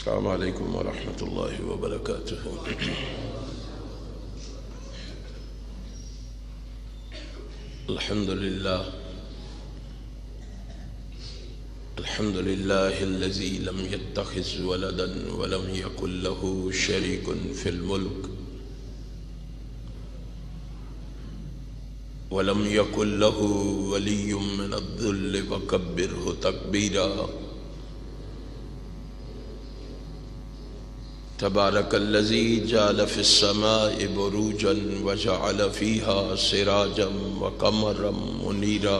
السلام علیکم ورحمۃ اللہ وبرکاتہ۔ الحمد للہ الذی لم يتخذ ولدا ولم يكن له شریک فی الملک ولم يكن له ولی من الذل وکبرہ تکبیرا۔ تبارک الذی جعل فی السماء بروجا وجعل فیہا سراجا وقمرا منیرا۔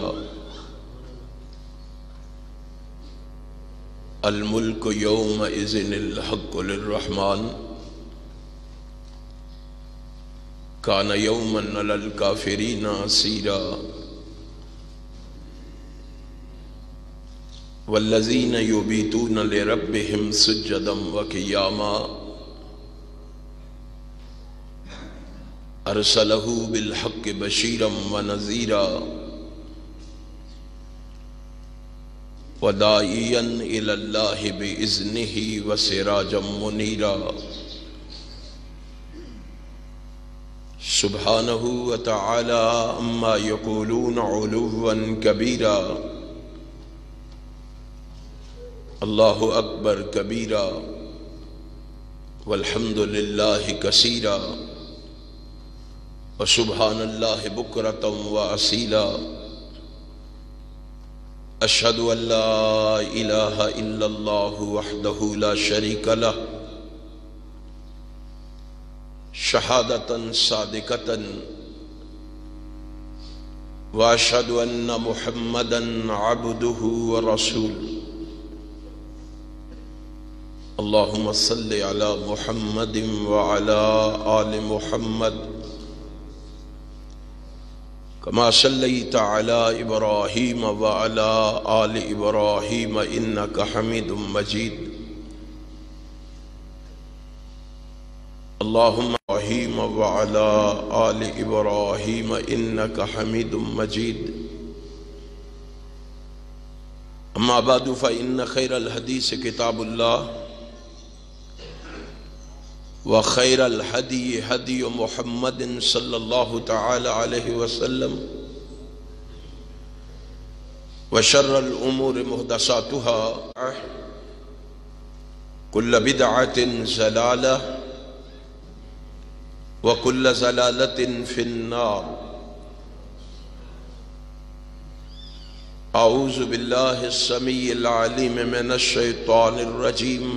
الملک یومئذ الحق للرحمن کان یوما علی الکافرین عسیرا۔ والذین یبیتون لربہم سجدا وقیاما۔ ارسلہ بالحق بشیرا ونذیرا وداعیا الی اللہ باذنہ وسراجا منیرا۔ سبحانہ وتعالی عما یقولون علوا کبیرا۔ اللہ اکبر کبیرا والحمد للہ کثیرا وسبحان اللہ بکرۃ وأصیلا۔ اشہد ان لا الہ الا اللہ وحدہ لا شریک لہ شہادۃ صادقۃ واشہد ان محمدا عبدہ ورسولہ۔ اللہم صل علی محمد وعلی آل محمد کما صلیت علی ابراہیم وعلی آل ابراہیم انک حمید مجید۔ اللہم ابراہیم وعلی آل ابراہیم انک حمید مجید۔ اما بعد فإن خیر الحدیث کتاب اللہ وخیر الہدی ہدی محمد صلی اللہ تعالی علیہ وسلم وشر الامور محدثاتها کل بدعۃ ضلالہ وکل ضلالۃ فی النار۔ اعوذ باللہ السمیع العلیم من الشیطان الرجیم۔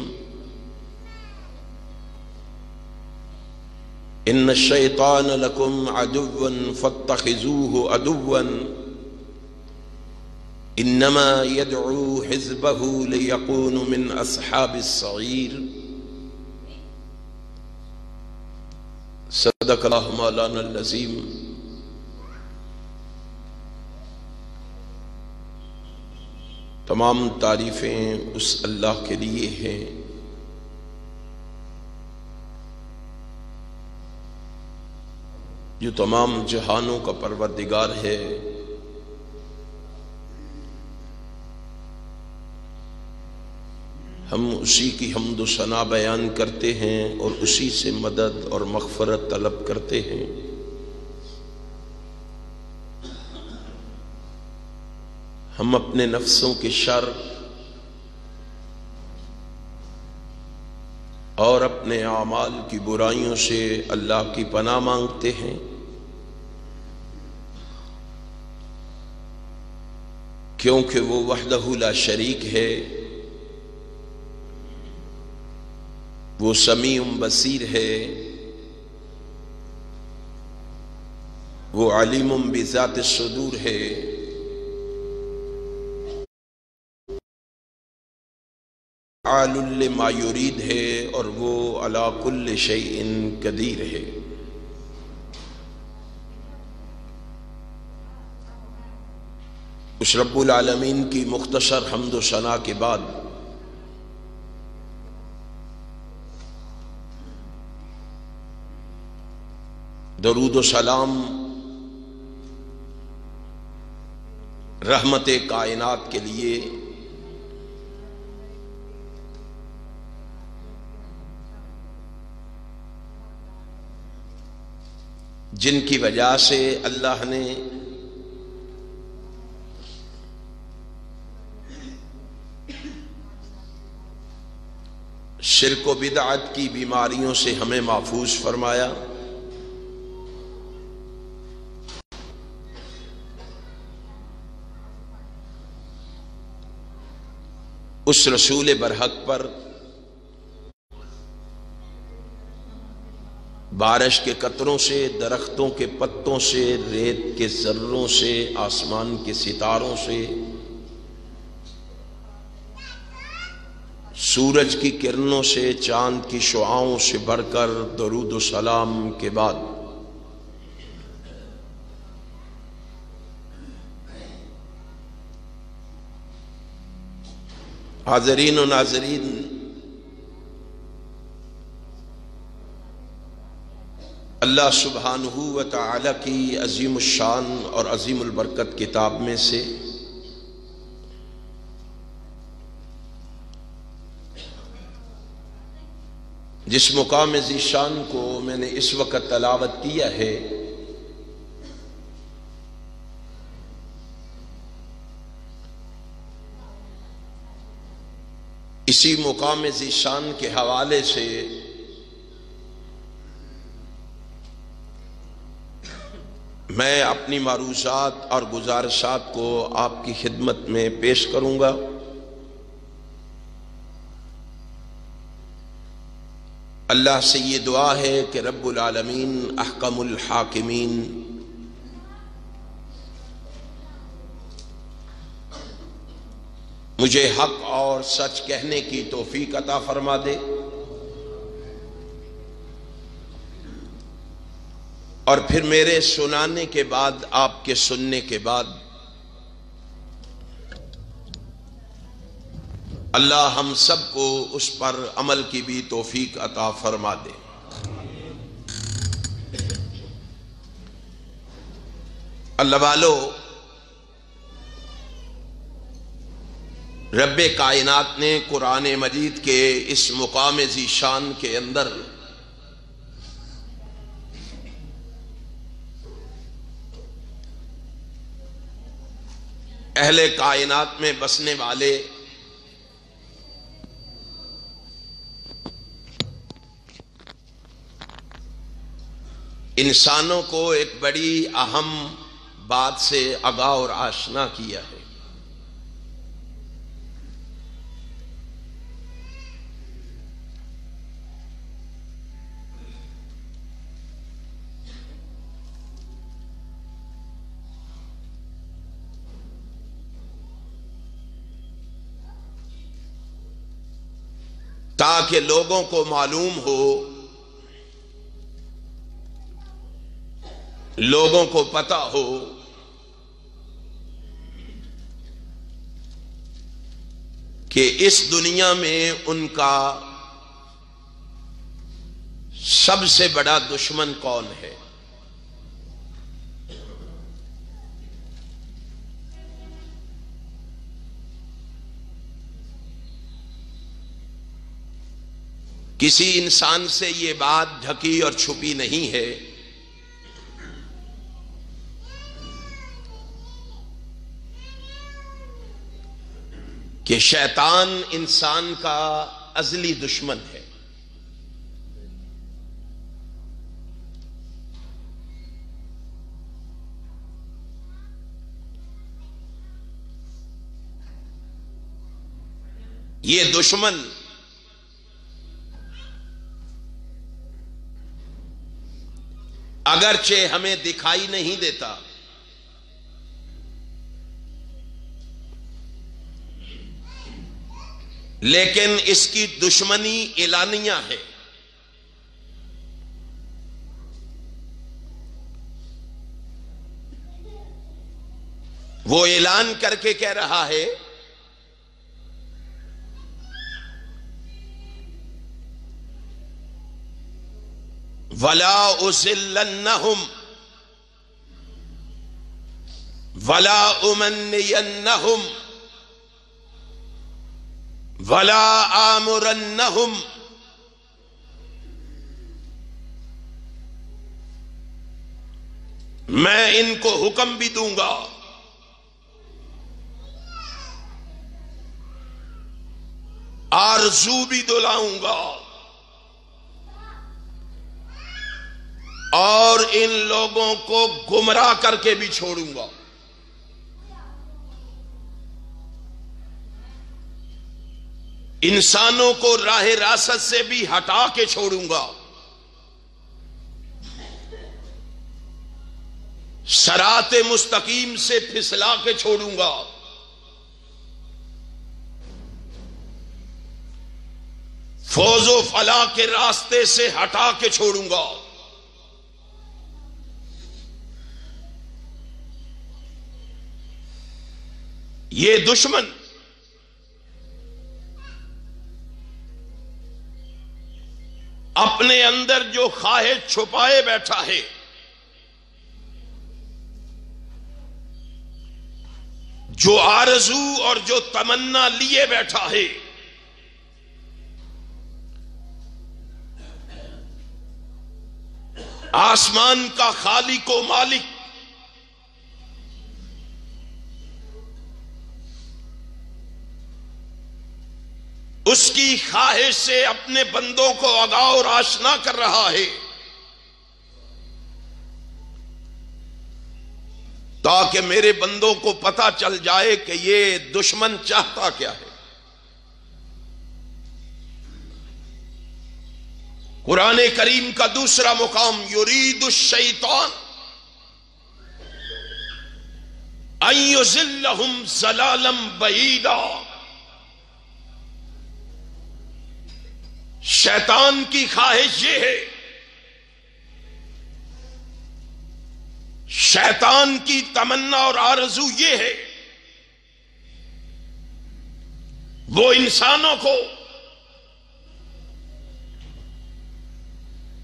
ان الشیطان لکم عدو فاتخذوہ عدوا انما یدعو حزبہ لیکونوا من اصحاب السعیر۔ صدق اللہ مولانا العظیم۔ تمام تعریفیں اس اللہ کے لیے ہیں جو تمام جہانوں کا پروردگار ہے۔ ہم اسی کی حمد و ثنا بیان کرتے ہیں اور اسی سے مدد اور مغفرت طلب کرتے ہیں۔ ہم اپنے نفسوں کے شر اور اپنے اعمال کی برائیوں سے اللہ کی پناہ مانگتے ہیں، کیونکہ وہ وحدہ لا شریک ہے، وہ سمیع بصیر ہے، وہ علیم بذات الصدور ہے، فعال لما یرید ہے، اور وہ علی کل شیء قدیر ہے۔ اس رب العالمین کی مختصر حمد و ثنا کے بعد درود و سلام رحمت کائنات کے لیے جن کی وجہ سے اللہ نے شرک و بدعت کی بیماریوں سے ہمیں محفوظ فرمایا، اس رسول برحق پر بارش کے قطروں سے، درختوں کے پتوں سے، ریت کے ذروں سے، آسمان کے ستاروں سے، سورج کی کرنوں سے، چاند کی شعاؤں سے بڑھ کر درود و سلام کے بعد حاضرین و ناظرین، اللہ سبحانہ و تعالی کی عظیم الشان اور عظیم البرکت کتاب میں سے جس مقام ذیشان کو میں نے اس وقت تلاوت کیا ہے، اسی مقام ذیشان کے حوالے سے میں اپنی معروضات اور گزارشات کو آپ کی خدمت میں پیش کروں گا۔ اللہ سے یہ دعا ہے کہ رب العالمین احکم الحاکمین مجھے حق اور سچ کہنے کی توفیق عطا فرما دے، اور پھر میرے سنانے کے بعد، آپ کے سننے کے بعد اللہ ہم سب کو اس پر عمل کی بھی توفیق عطا فرما دے۔ اللہ والو، رب کائنات نے قرآن مجید کے اس مقام ذیشان کے اندر اہل کائنات میں بسنے والے انسانوں کو ایک بڑی اہم بات سے آگاہ اور آشنا کیا ہے۔ تاکہ لوگوں کو معلوم ہو، لوگوں کو پتہ ہو کہ اس دنیا میں ان کا سب سے بڑا دشمن کون ہے۔ کسی انسان سے یہ بات ڈھکی اور چھپی نہیں ہے کہ شیطان انسان کا ازلی دشمن ہے۔ یہ دشمن اگرچہ ہمیں دکھائی نہیں دیتا، لیکن اس کی دشمنی اعلانیہ ہے۔ وہ اعلان کر کے کہہ رہا ہے وَلَا أُذِلَّنَّهُمْ وَلَا أُمَنِّيَنَّهُمْ وَلَا آمُرَنَّهُمْ میں ان کو حکم بھی دوں گا آرزو بھی دلاؤں گا اور ان لوگوں کو گمراہ کر کے بھی چھوڑوں گا. انسانوں کو راہ راست سے بھی ہٹا کے چھوڑوں گا. صراط مستقیم سے پھسلا کے چھوڑوں گا. فوز و فلاح کے راستے سے ہٹا کے چھوڑوں گا. یہ دشمن اپنے اندر جو خواہش چھپائے بیٹھا ہے، جو آرزو اور جو تمنا لیے بیٹھا ہے، آسمان کا خالق و مالک اس کی خواہش سے اپنے بندوں کو آگاہ اور آشنا کر رہا ہے تاکہ میرے بندوں کو پتہ چل جائے کہ یہ دشمن چاہتا کیا ہے. قرآن کریم کا دوسرا مقام یرید الشیطان ان یضلہم ضلالا بعیدا. شیطان کی خواہش یہ ہے، شیطان کی تمنا اور آرزو یہ ہے، وہ انسانوں کو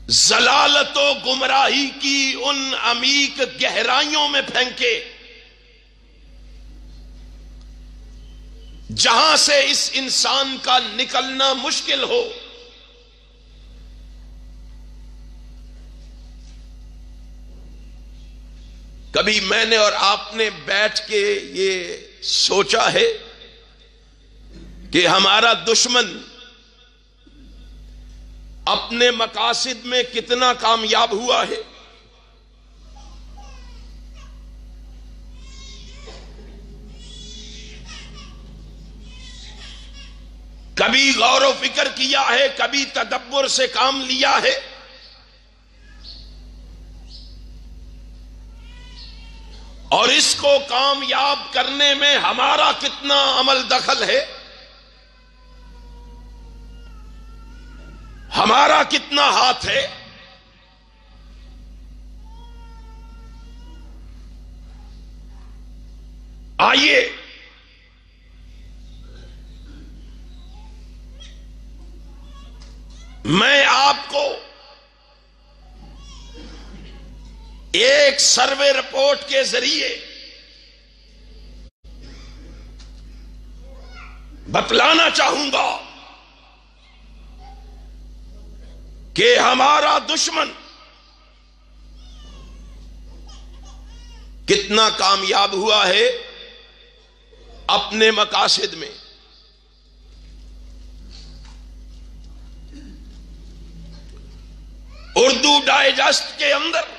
ضلالت و گمراہی کی ان عمیق گہرائیوں میں پھینکے جہاں سے اس انسان کا نکلنا مشکل ہو. کبھی میں نے اور آپ نے بیٹھ کے یہ سوچا ہے کہ ہمارا دشمن اپنے مقاصد میں کتنا کامیاب ہوا ہے؟ کبھی غور و فکر کیا ہے؟ کبھی تدبر سے کام لیا ہے؟ اور اس کو کامیاب کرنے میں ہمارا کتنا عمل دخل ہے؟ ہمارا کتنا ہاتھ ہے؟ آئیے میں آپ کو ایک سروے رپورٹ کے ذریعے بتلانا چاہوں گا کہ ہمارا دشمن کتنا کامیاب ہوا ہے اپنے مقاصد میں. اردو ڈائجسٹ کے اندر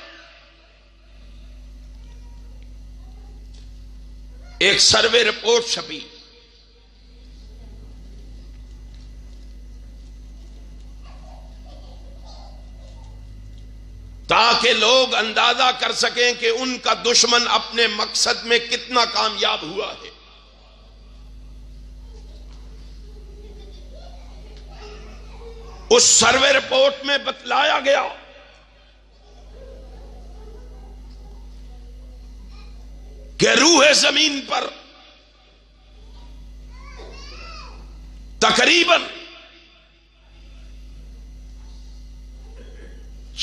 ایک سروے رپورٹ چھپی، تاکہ لوگ اندازہ کر سکیں کہ ان کا دشمن اپنے مقصد میں کتنا کامیاب ہوا ہے. اس سروے رپورٹ میں بتلایا گیا کہ روح زمین پر تقریباً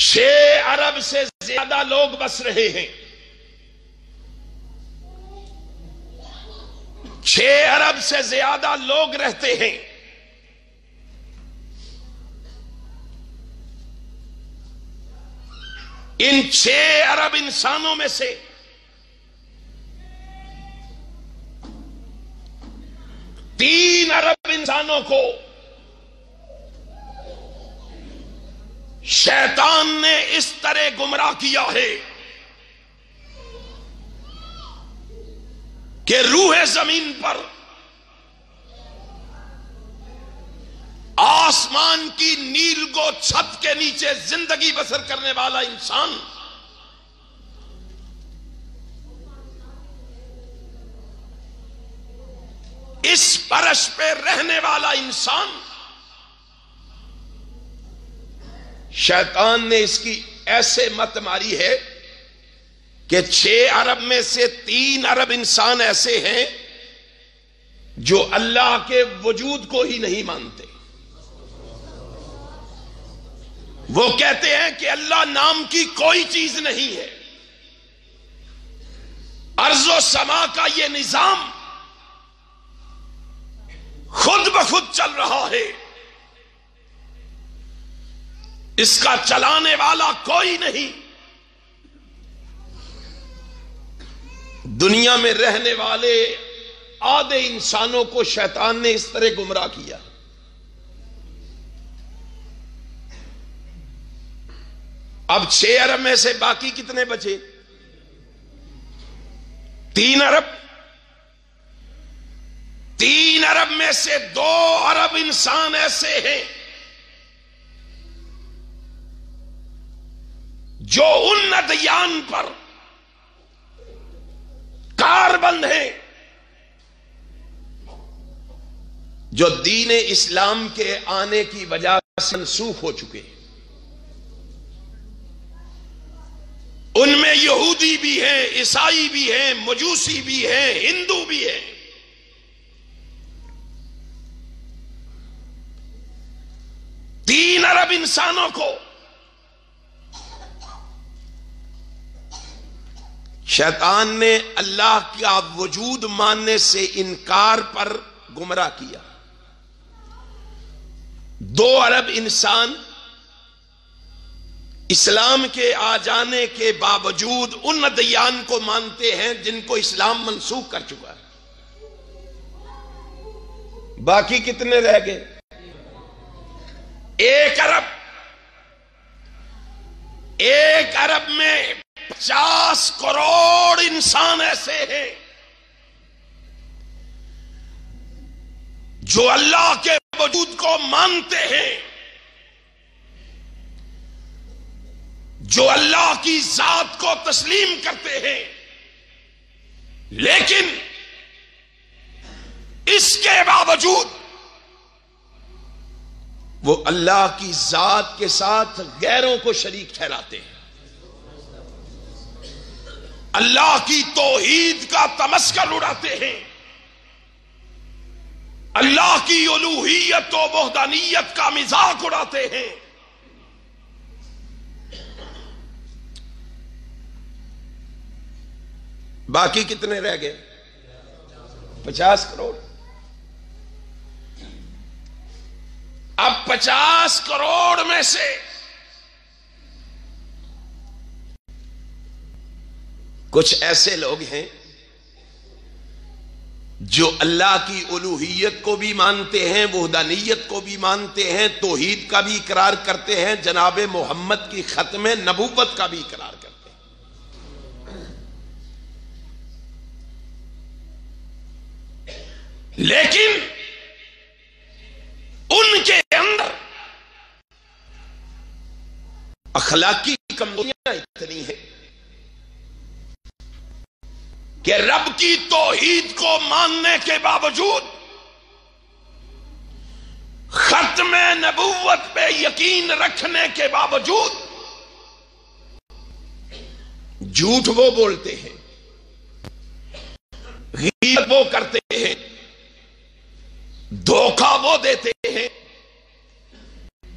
6 ارب سے زیادہ لوگ بس رہے ہیں. 6 ارب سے زیادہ لوگ رہتے ہیں. ان 6 ارب انسانوں میں سے 3 ارب انسانوں کو شیطان نے اس طرح گمراہ کیا ہے کہ روح زمین پر آسمان کی نیل کو چھت کے نیچے زندگی بسر کرنے والا انسان اس فرش پہ رہنے والا انسان شیطان نے اس کی ایسے مت ماری ہے کہ 6 ارب میں سے 3 ارب انسان ایسے ہیں جو اللہ کے وجود کو ہی نہیں مانتے. وہ کہتے ہیں کہ اللہ نام کی کوئی چیز نہیں ہے. ارض و سما کا یہ نظام خود بخود چل رہا ہے، اس کا چلانے والا کوئی نہیں. دنیا میں رہنے والے آدھے انسانوں کو شیطان نے اس طرح گمراہ کیا. اب 6 ارب میں سے باقی کتنے بچے؟ 3 ارب. 3 ارب میں سے 2 ارب انسان ایسے ہیں جو ان ادیان پر کاربند ہیں جو دین اسلام کے آنے کی وجہ سے منسوخ ہو چکے ہیں. ان میں یہودی بھی ہیں، عیسائی بھی ہیں، مجوسی بھی ہیں، ہندو بھی ہیں. تین ارب انسانوں کو شیطان نے اللہ کا وجود ماننے سے انکار پر گمراہ کیا. 2 ارب انسان اسلام کے آ جانے کے باوجود ان ادیان کو مانتے ہیں جن کو اسلام منسوخ کر چکا ہے. باقی کتنے رہ گئے؟ 1 ارب. 1 ارب میں 50 کروڑ انسان ایسے ہیں جو اللہ کے وجود کو مانتے ہیں، جو اللہ کی ذات کو تسلیم کرتے ہیں، لیکن اس کے باوجود وہ اللہ کی ذات کے ساتھ غیروں کو شریک ٹھہراتے ہیں. اللہ کی توحید کا تمسخر اڑاتے ہیں، اللہ کی الوہیت و وحدانیت کا مذاق اڑاتے ہیں. باقی کتنے رہ گئے؟ 50 کروڑ. اب 50 کروڑ میں سے کچھ ایسے لوگ ہیں جو اللہ کی الوہیت کو بھی مانتے ہیں، وحدانیت کو بھی مانتے ہیں، توحید کا بھی اقرار کرتے ہیں، جناب محمد کی ختم نبوت کا بھی اقرار کرتے ہیں. لیکن ان کے اندر اخلاقی کمزوریاں اتنی ہیں کہ رب کی توحید کو ماننے کے باوجود، ختم نبوت پہ یقین رکھنے کے باوجود جھوٹ وہ بولتے ہیں، غیبت وہ کرتے ہیں، دھوکہ وہ دیتے ہیں،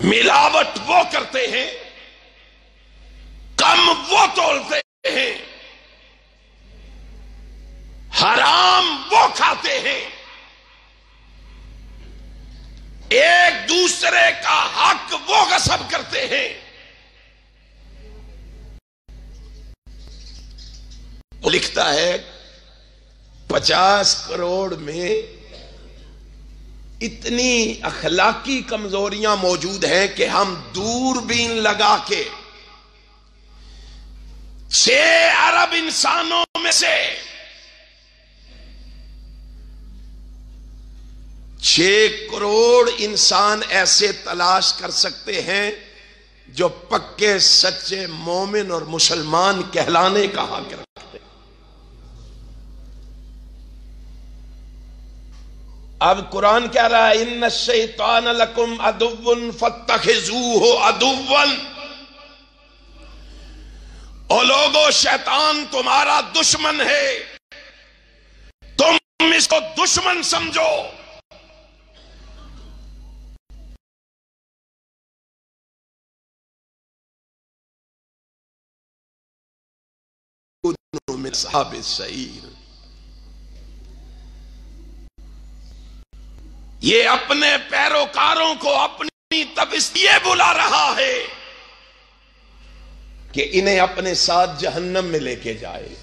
ملاوٹ وہ کرتے ہیں، کم وہ تولتے ہیں، حرام وہ کھاتے ہیں، ایک دوسرے کا حق وہ غصب کرتے ہیں. وہ لکھتا ہے 50 کروڑ میں اتنی اخلاقی کمزوریاں موجود ہیں کہ ہم دوربین لگا کے 6 ارب انسانوں میں سے 6 کروڑ انسان ایسے تلاش کر سکتے ہیں جو پکے سچے مومن اور مسلمان کہلانے کا حق رکھتے ہیں۔ اب قرآن کہہ رہا ہے ان الشیطان لکم عدو فاتخذوہ عدوا، او لوگو شیطان تمہارا دشمن ہے، تم اس کو دشمن سمجھو۔ من اصحاب السعیر، یہ اپنے پیروکاروں کو اپنی طرف اس لیے بلا رہا ہے کہ انہیں اپنے ساتھ جہنم میں لے کے جائے۔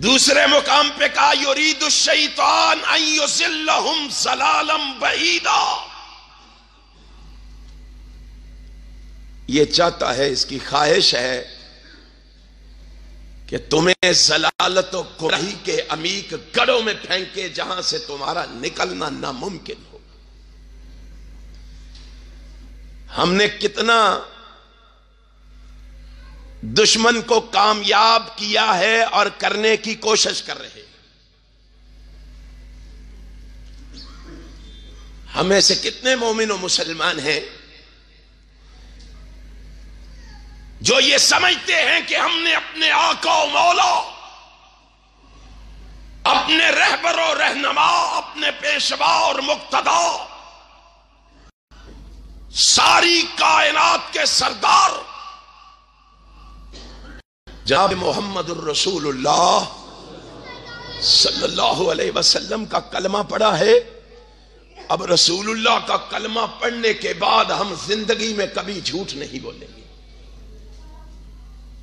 دوسرے مقام پہ کہا یرید الشیطان ان یضلہم ضلالا بعیدا، یہ چاہتا ہے، اس کی خواہش ہے کہ تمہیں ضلالت و گمراہی کے عمیق گڑھوں میں پھینکے جہاں سے تمہارا نکلنا ناممکن ہو۔ ہم نے کتنا دشمن کو کامیاب کیا ہے اور کرنے کی کوشش کر رہے ہیں۔ ہمیں سے کتنے مومن و مسلمان ہیں جو یہ سمجھتے ہیں کہ ہم نے اپنے آقا و مولا، اپنے رہبر و رہنما، اپنے پیشوا اور مقتدا، ساری کائنات کے سردار جناب محمد الرسول اللہ صلی اللہ علیہ وسلم کا کلمہ پڑھا ہے۔ اب رسول اللہ کا کلمہ پڑھنے کے بعد ہم زندگی میں کبھی جھوٹ نہیں بولیں گے۔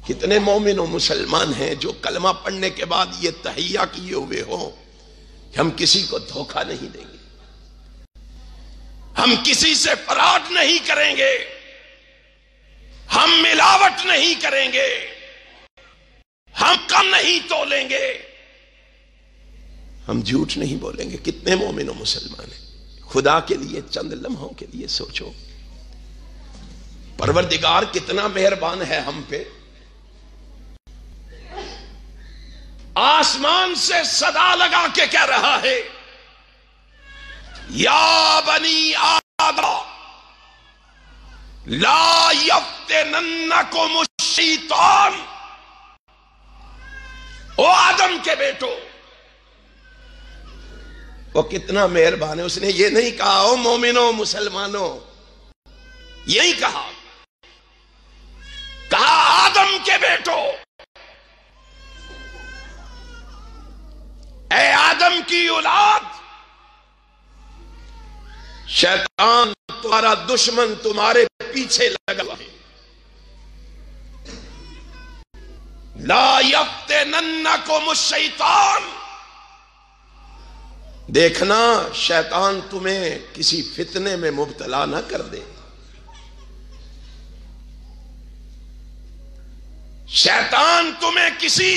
کتنے مومن و مسلمان ہیں جو کلمہ پڑھنے کے بعد یہ تحیہ کیے ہوئے ہوں کہ ہم کسی کو دھوکہ نہیں دیں گے، ہم کسی سے فراڈ نہیں کریں گے، ہم ملاوٹ نہیں کریں گے، ہم کم نہیں تولیں گے، ہم جھوٹ نہیں بولیں گے۔ کتنے مومن و مسلمان ہیں؟ خدا کے لیے چند لمحوں کے لیے سوچو، پروردگار کتنا مہربان ہے ہم پہ۔ آسمان سے صدا لگا کے کہہ رہا ہے یا بنی آدم لا یفتننکم الشیطان، او آدم کے بیٹو۔ وہ کتنا مہربان ہے، اس نے یہ نہیں کہا او مومنوں مسلمانوں، یہی کہا آدم کے بیٹو، اے آدم کی اولاد، شیطان تمہارا دشمن تمہارے پیچھے لگا ہے، لا یفتننکم الشیطان، دیکھنا شیطان تمہیں کسی فتنے میں مبتلا نہ کر دے، شیطان تمہیں کسی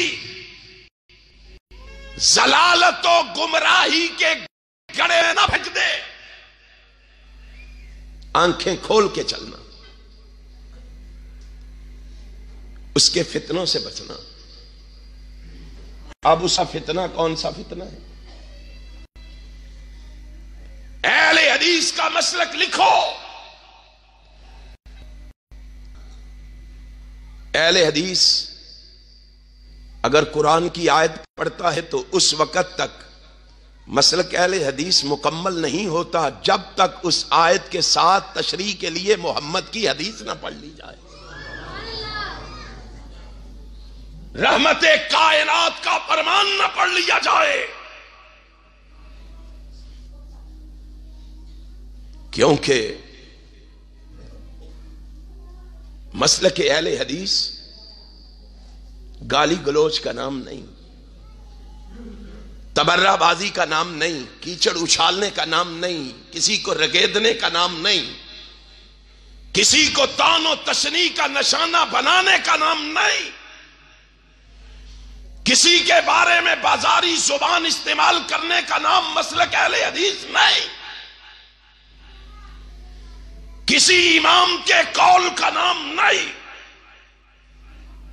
ضلالت و گمراہی کے گڑھے نہ پھینک دے۔ آنکھیں کھول کے چلنا، اس کے فتنوں سے بچنا۔ اب اس کا فتنہ کون سا فتنہ ہے؟ اہل حدیث کا مسلک لکھو۔ اہل حدیث اگر قرآن کی آیت پڑھتا ہے تو اس وقت تک مسلک اہل حدیث مکمل نہیں ہوتا جب تک اس آیت کے ساتھ تشریح کے لیے محمد کی حدیث نہ پڑھ لی جائے۔ رحمت کائنات کا فرمان نہ پڑھ لیا جائے، کیونکہ مسلک اہل حدیث گالی گلوچ کا نام نہیں، تبرہ بازی کا نام نہیں، کیچڑ اچھالنے کا نام نہیں، کسی کو رگیدنے کا نام نہیں، کسی کو طعن و تشنیع کا نشانہ بنانے کا نام نہیں، کسی کے بارے میں بازاری زبان استعمال کرنے کا نام مسلک اہل حدیث نہیں، کسی امام کے قول کا نام نہیں،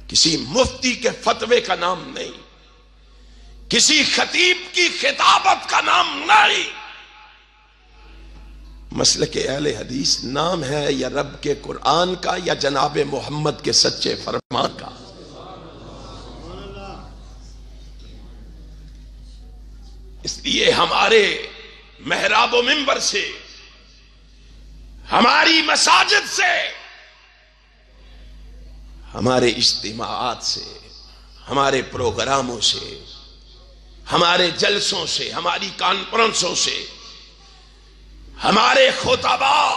کسی مفتی کے فتوے کا نام نہیں، کسی خطیب کی خطابت کا نام نہیں۔ مسلک اہل حدیث نام ہے یا رب کے قرآن کا یا جناب محمد کے سچے فرمان کا۔ اس لیے ہمارے محراب و منبر سے، ہماری مساجد سے، ہمارے اجتماعات سے، ہمارے پروگراموں سے، ہمارے جلسوں سے، ہماری کانفرنسوں سے، ہمارے خطباء،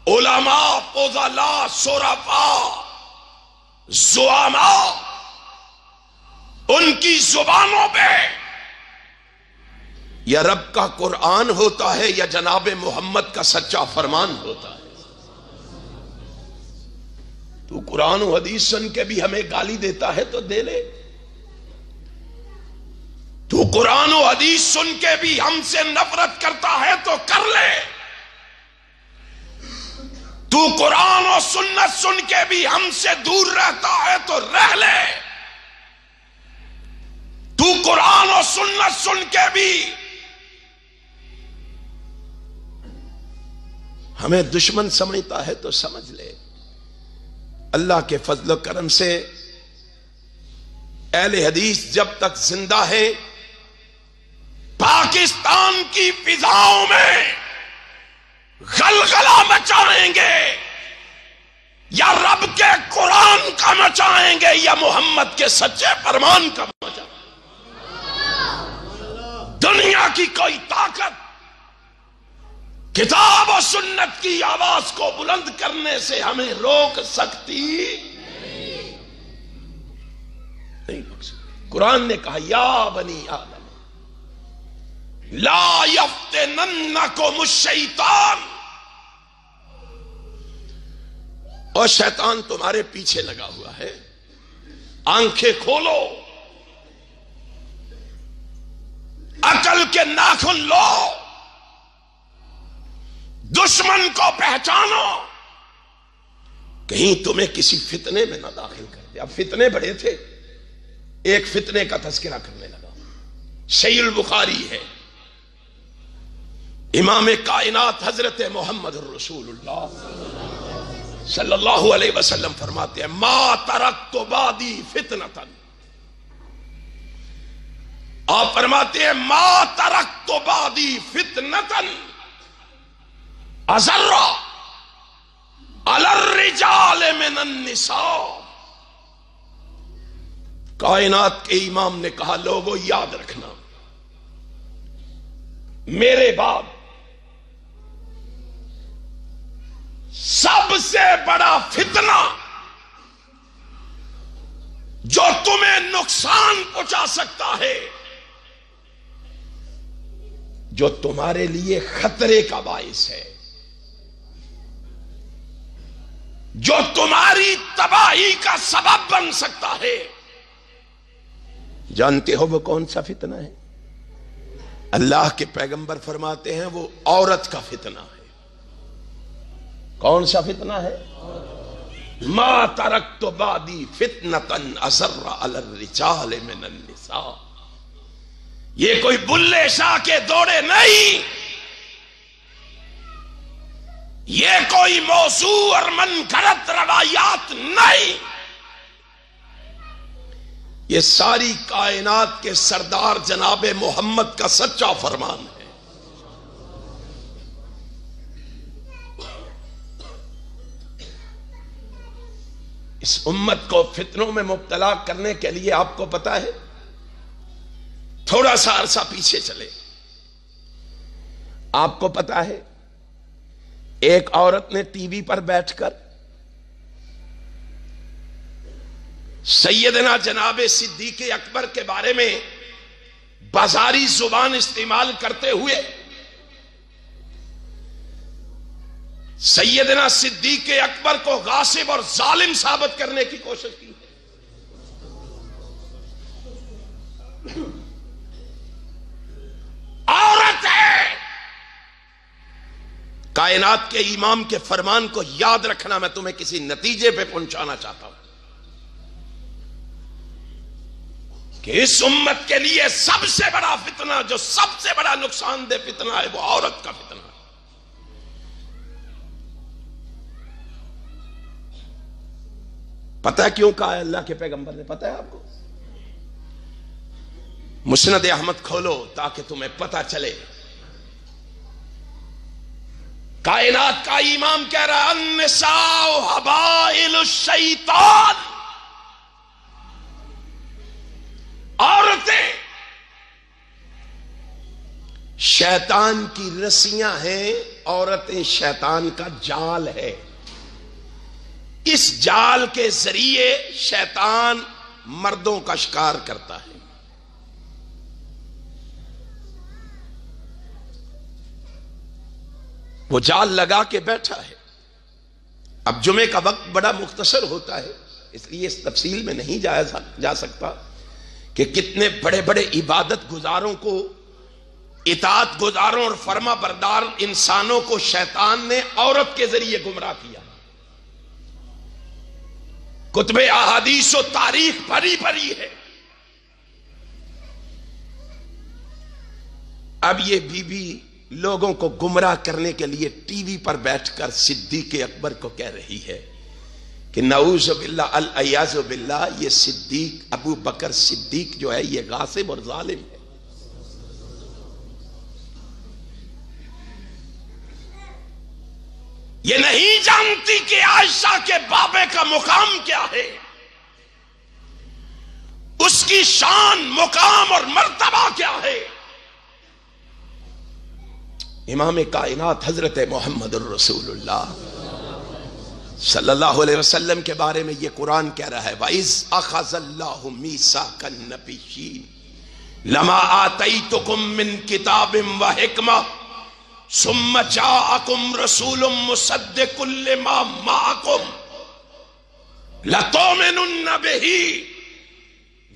علماء، فضلاء، شرفاء، زعماء، ان کی زبانوں پہ یا رب کا قرآن ہوتا ہے یا جناب محمد کا سچا فرمان ہوتا ہے۔ تو قرآن و حدیث سن کے بھی ہمیں گالی دیتا ہے تو دے لے، تو قرآن و حدیث سن کے بھی ہم سے نفرت کرتا ہے تو کر لے، تو قرآن و سنت سن کے بھی ہم سے دور رہتا ہے تو رہ لے، تو قرآن و سنت سن کے بھی ہمیں دشمن سمجھتا ہے تو سمجھ لے۔ اللہ کے فضل و کرم سے اہل حدیث جب تک زندہ ہے پاکستان کی فضاؤں میں غلغلہ مچائیں گے، یا رب کے قرآن کا مچائیں گے یا محمد کے سچے فرمان کا مچائیں گے۔ دنیا کی کوئی طاقت کتاب و سنت کی آواز کو بلند کرنے سے ہمیں روک سکتی نہیں۔ قرآن نے کہا یا بنی آدم لا یفتننکم الشیطان، اور شیطان تمہارے پیچھے لگا ہوا ہے، آنکھیں کھولو، عقل کے ناخن لو، دشمن کو پہچانو، کہیں تمہیں کسی فتنے میں نہ داخل کر دے۔ اب فتنے بڑے تھے، ایک فتنے کا تذکرہ کرنے لگا۔ صحیح البخاری ہے، امام کائنات حضرت محمد الرسول اللہ صلی اللہ علیہ وسلم فرماتے ہیں ما ترکت بعدی فتنۃ، آپ فرماتے ہیں ما ترکت بعدی فتنۃ اضر علی الرجال من النساء۔ کائنات کے امام نے کہا لوگوں یاد رکھنا، میرے بعد سب سے بڑا فتنہ جو تمہیں نقصان پہنچا سکتا ہے، جو تمہارے لیے خطرے کا باعث ہے، جو تمہاری تباہی کا سبب بن سکتا ہے، جانتے ہو وہ کون سا فتنہ ہے؟ اللہ کے پیغمبر فرماتے ہیں وہ عورت کا فتنہ ہے۔ کون سا فتنہ ہے؟ ما ترکت بعدی فتنۃ اضر علی الرجال من النساء۔ یہ کوئی بلے شاہ کے دوڑے نہیں، یہ کوئی موضوع اور من گھڑت روایات نہیں، یہ ساری کائنات کے سردار جناب محمد کا سچا فرمان ہے۔ اس امت کو فتنوں میں مبتلا کرنے کے لیے آپ کو پتا ہے، تھوڑا سا عرصہ پیچھے چلے، آپ کو پتا ہے ایک عورت نے ٹی وی پر بیٹھ کر سیدنا جناب صدیق اکبر کے بارے میں بازاری زبان استعمال کرتے ہوئے سیدنا صدیق اکبر کو غاصب اور ظالم ثابت کرنے کی کوشش کی. عورت ہے. کائنات کے امام کے فرمان کو یاد رکھنا، میں تمہیں کسی نتیجے پہ پہنچانا چاہتا ہوں کہ اس امت کے لیے سب سے بڑا فتنہ، جو سب سے بڑا نقصان دہ فتنہ ہے، وہ عورت کا فتنہ ہے. پتہ ہے کیوں کہا ہے اللہ کے پیغمبر نے؟ پتہ ہے آپ کو؟ مسند احمد کھولو تاکہ تمہیں پتہ چلے. کائنات کا امام کہہ رہا ہے النساء حبائل الشیطان، عورتیں شیطان کی رسیاں ہیں، عورتیں شیطان کا جال ہے. اس جال کے ذریعے شیطان مردوں کا شکار کرتا ہے. وہ جال لگا کے بیٹھا ہے. اب جمعے کا وقت بڑا مختصر ہوتا ہے، اس لیے اس تفصیل میں نہیں جا سکتا کہ کتنے بڑے بڑے عبادت گزاروں کو، اطاعت گزاروں اور فرما بردار انسانوں کو شیطان نے عورت کے ذریعے گمراہ کیا. کتب احادیث و تاریخ بھری بھری ہے. اب یہ بی بی لوگوں کو گمراہ کرنے کے لیے ٹی وی پر بیٹھ کر صدیق اکبر کو کہہ رہی ہے کہ نعوذ باللہ العیاذ باللہ، یہ صدیق ابو بکر صدیق جو ہے یہ غاصب اور ظالم ہے. یہ نہیں جانتی کہ عائشہ کے بابے کا مقام کیا ہے، اس کی شان، مقام اور مرتبہ کیا ہے. امام کائنات حضرت محمد الرسول اللہ صلی اللہ علیہ وسلم کے بارے میں یہ قرآن کہہ رہا ہے وَإِذْ أَخَذَ اللَّهُ مِيثَاقَ النَّبِيِّينَ لَمَا آتَيْتُكُم مِّن كِتَابٍ وَحِكْمَةٍ ثُمَّ جَاءَكُمْ رَسُولٌ مُصَدِّقٌ لِّمَا مَعَكُمْ لَتُؤْمِنُنَّ بِهِ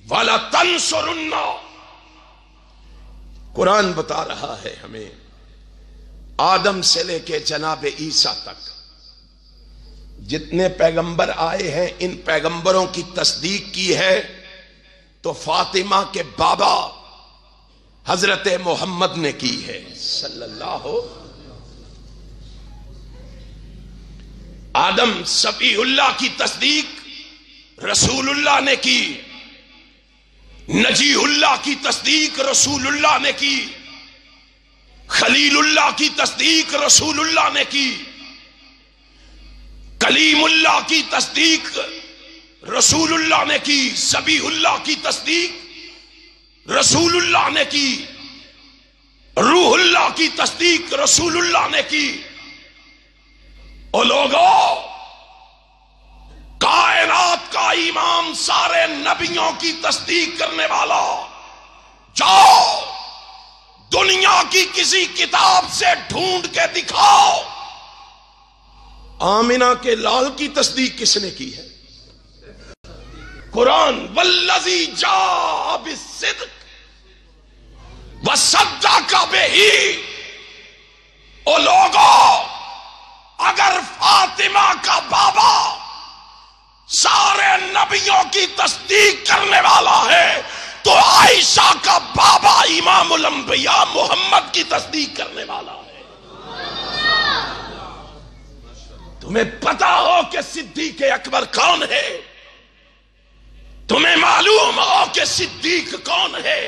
وَلَتَنصُرُنَّهُ. قرآن بتا رہا ہے ہمیں آدم سے لے کے جناب عیسیٰ تک جتنے پیغمبر آئے ہیں، ان پیغمبروں کی تصدیق کی ہے تو فاطمہ کے بابا حضرت محمد نے کی ہے صلی اللہ. آدم صفی اللہ کی تصدیق رسول اللہ نے کی، نجی اللہ کی تصدیق رسول اللہ نے کی، خلیل اللہ کی تصدیق رسول اللہ نے کی، کلیم اللہ کی تصدیق رسول اللہ نے کی، ذبیح اللہ کی تصدیق رسول اللہ نے کی، روح اللہ کی تصدیق رسول اللہ نے کی. او لوگوں، کائنات کا امام، سارے نبیوں کی تصدیق کرنے والا، جاؤ دنیا کی کسی کتاب سے ڈھونڈ کے دکھاؤ آمنہ کے لال کی تصدیق کس نے کی ہے؟ قرآن والذی جاء بالصدق وصدق بہ. او لوگوں، اگر فاطمہ کا بابا سارے نبیوں کی تصدیق کرنے والا ہے تو عائشہ کا بابا امام الانبیاء محمد کی تصدیق کرنے والا ہے. تمہیں پتا ہو کہ صدیق اکبر کون ہے؟ تمہیں معلوم ہو کہ صدیق کون ہے؟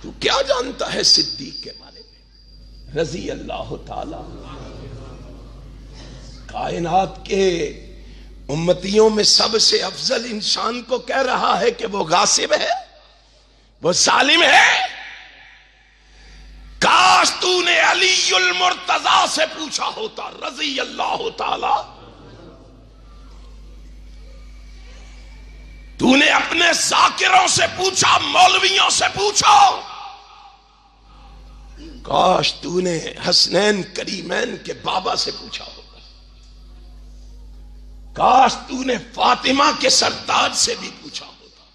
تو کیا جانتا ہے صدیق کے بارے میں؟ رضی اللہ تعالی. کائنات کے امتیوں میں سب سے افضل انسان کو کہہ رہا ہے کہ وہ غاصب ہے، وہ ظالم ہے. کاش تو نے علی المرتضی سے پوچھا ہوتا رضی اللہ تعالی. تو نے اپنے ذاکروں سے پوچھا، مولویوں سے پوچھا، کاش تو نے حسنین کریمین کے بابا سے پوچھا ہوگا، کاش تو نے فاطمہ کے سرتاج سے بھی پوچھا ہوگا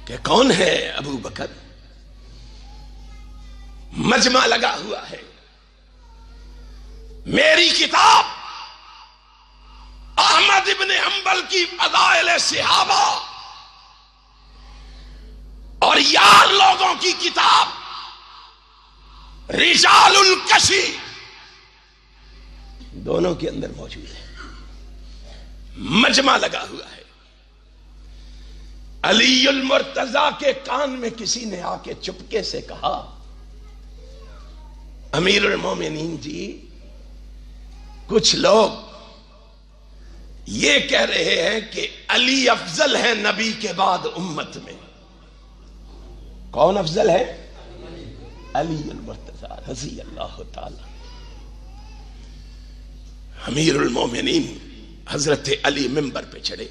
کہ کون ہے ابو بکر؟ مجمع لگا ہوا ہے، میری کتاب احمد ابن حنبل کی فضائل صحابہ اور یار لوگوں کی کتاب رجال الکشی دونوں کے اندر موجود ہے، مجمع لگا ہوا ہے۔ علی المرتضی کے کان میں کسی نے آ کے چپکے سے کہا، امیر المومنین جی، کچھ لوگ یہ کہہ رہے ہیں کہ علی افضل ہے نبی کے بعد امت میں۔ کون افضل ہے؟ علی المرتضی رضی اللہ تعالی۔ امیر المومنین حضرت علی منبر پہ چڑھے،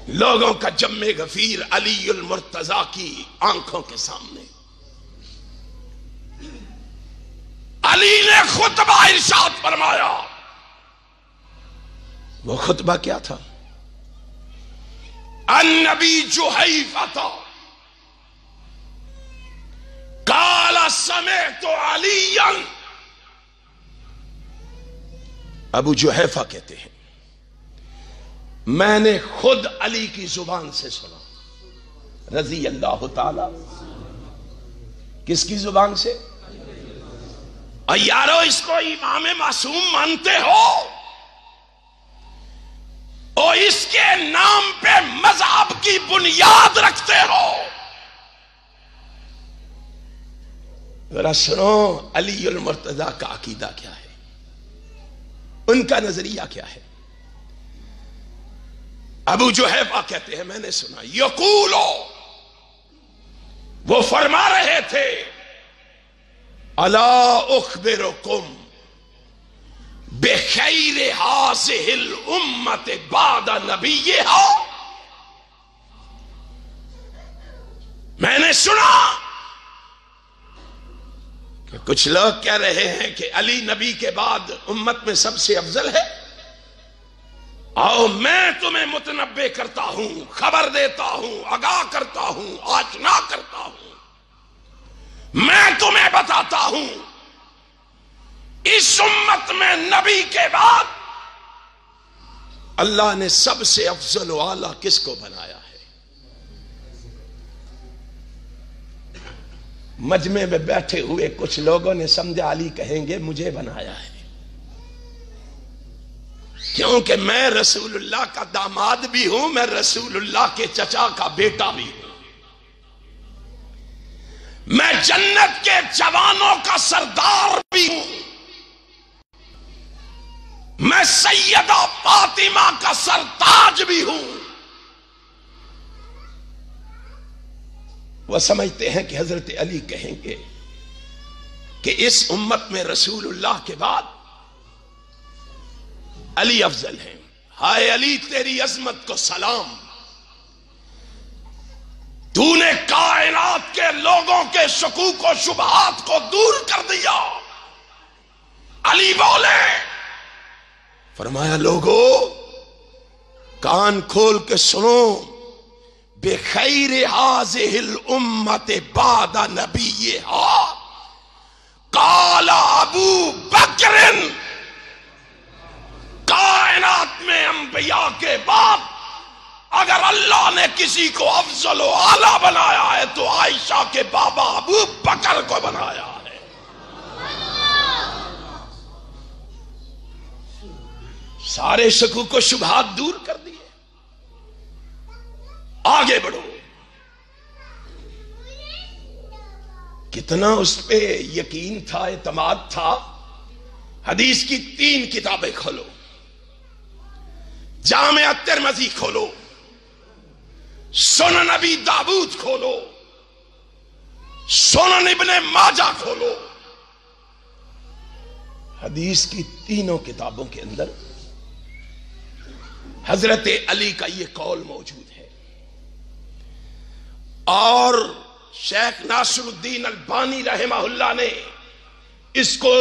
لوگوں کا جم غفیر علی المرتضی کی آنکھوں کے سامنے علی نے خطبہ ارشاد فرمایا۔ وہ خطبہ کیا تھا؟ النبی جحیفہ قال سمعت علیا، ابو جحیفہ کہتے ہیں میں نے خود علی کی زبان سے سنا، رضی اللہ تعالی۔ کس کی زبان سے؟ اور یارو اس کو امام معصوم مانتے ہو اور اس کے نام پہ مذہب کی بنیاد رکھتے ہو؟ ذرا سنو علی المرتضی کا عقیدہ کیا ہے، ان کا نظریہ کیا ہے۔ ابو جحیفہ کہتے ہیں میں نے سنا، یقولو، وہ فرما رہے تھے، الا اخبرکم بخیر ہذہ الامت بعد نبیہا، میں نے سنا کہ کچھ لوگ کہہ رہے ہیں کہ علی نبی کے بعد امت میں سب سے افضل ہے۔ آؤ میں تمہیں متنبع کرتا ہوں، خبر دیتا ہوں، آگاہ کرتا ہوں، آشنا کرتا ہوں، میں تمہیں بتاتا ہوں اس امت میں نبی کے بعد اللہ نے سب سے افضل و اعلیٰ کس کو بنایا ہے۔ مجمع میں بیٹھے ہوئے کچھ لوگوں نے سمجھا علی کہیں گے مجھے بنایا ہے، کیونکہ میں رسول اللہ کا داماد بھی ہوں، میں رسول اللہ کے چچا کا بیٹا بھی ہوں، میں جنت کے جوانوں کا سردار بھی ہوں، میں سیدہ فاطمہ کا سرتاج بھی ہوں۔ وہ سمجھتے ہیں کہ حضرت علی کہیں گے کہ اس امت میں رسول اللہ کے بعد علی افضل ہیں۔ ہائے علی تیری عظمت کو سلام، تو نے کائنات کے لوگوں کے شکوک و شبہات کو دور کر دیا۔ علی بولے، فرمایا لوگو کان کھول کے سنو، بخیر ہذہ الامت بعد نبیہا قال ابو بکر، کائنات میں انبیاء کے بعد اگر اللہ نے کسی کو افضل و اعلیٰ بنایا ہے تو عائشہ کے بابا ابو بکر کو بنایا ہے۔ سارے شکوک و شبہات دور کر دیے، آگے بڑھو۔ کتنا اس پہ یقین تھا، اعتماد تھا۔ حدیث کی 3 کتابیں کھولو، جامع ترمذی کھولو، سنن نبی داؤد کھولو، سنن ابن ماجہ کھولو۔ حدیث کی 3 کتابوں کے اندر حضرت علی کا یہ قول موجود ہے، اور شیخ ناصر الدین البانی رحمہ اللہ نے اس کو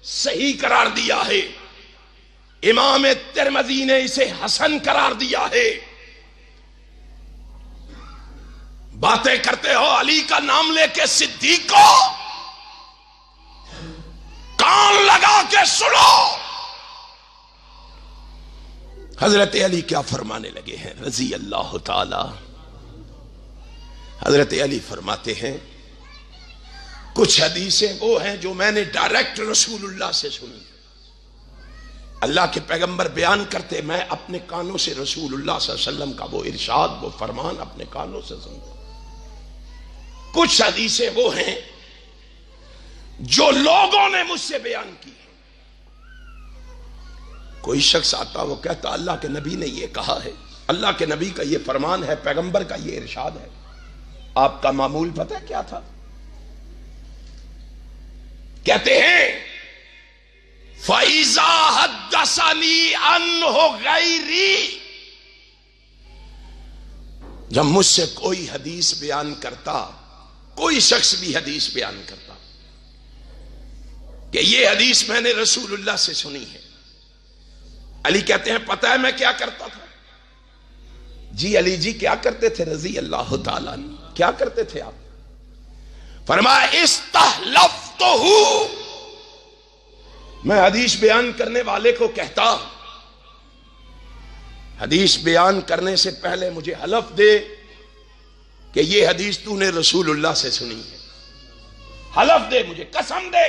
صحیح قرار دیا ہے، امام ترمذی نے اسے حسن قرار دیا ہے۔ باتیں کرتے ہو علی کا نام لے کے صدیق کو، کان لگا کے سنو حضرت علی کیا فرمانے لگے ہیں رضی اللہ تعالی۔ حضرت علی فرماتے ہیں کچھ حدیثیں وہ ہیں جو میں نے ڈائریکٹ رسول اللہ سے سنی، اللہ کے پیغمبر بیان کرتے، میں اپنے کانوں سے رسول اللہ صلی اللہ علیہ وسلم کا وہ ارشاد، وہ فرمان اپنے کانوں سے سنتا۔ کچھ حدیثیں وہ ہیں جو لوگوں نے مجھ سے بیان کی۔ کوئی شخص آتا وہ کہتا اللہ کے نبی نے یہ کہا ہے، اللہ کے نبی کا یہ فرمان ہے، پیغمبر کا یہ ارشاد ہے۔ آپ کا معمول پتہ ہے کیا تھا؟ کہتے ہیں فَإِذَا حَدَّثَنِي عَنْهُ غَيْرِي، جب مجھ سے کوئی حدیث بیان کرتا، کوئی شخص بھی حدیث بیان کرتا کہ یہ حدیث میں نے رسول اللہ سے سنی ہے، علی کہتے ہیں پتہ ہے میں کیا کرتا تھا؟ جی علی جی کیا کرتے تھے رضی اللہ تعالیٰ عنہ، کیا کرتے تھے آپ؟ فرمایا استحلفتہ، میں حدیث بیان کرنے والے کو کہتا حدیث بیان کرنے سے پہلے مجھے حلف دے کہ یہ حدیث تو نے رسول اللہ سے سنی ہے، حلف دے، مجھے قسم دے۔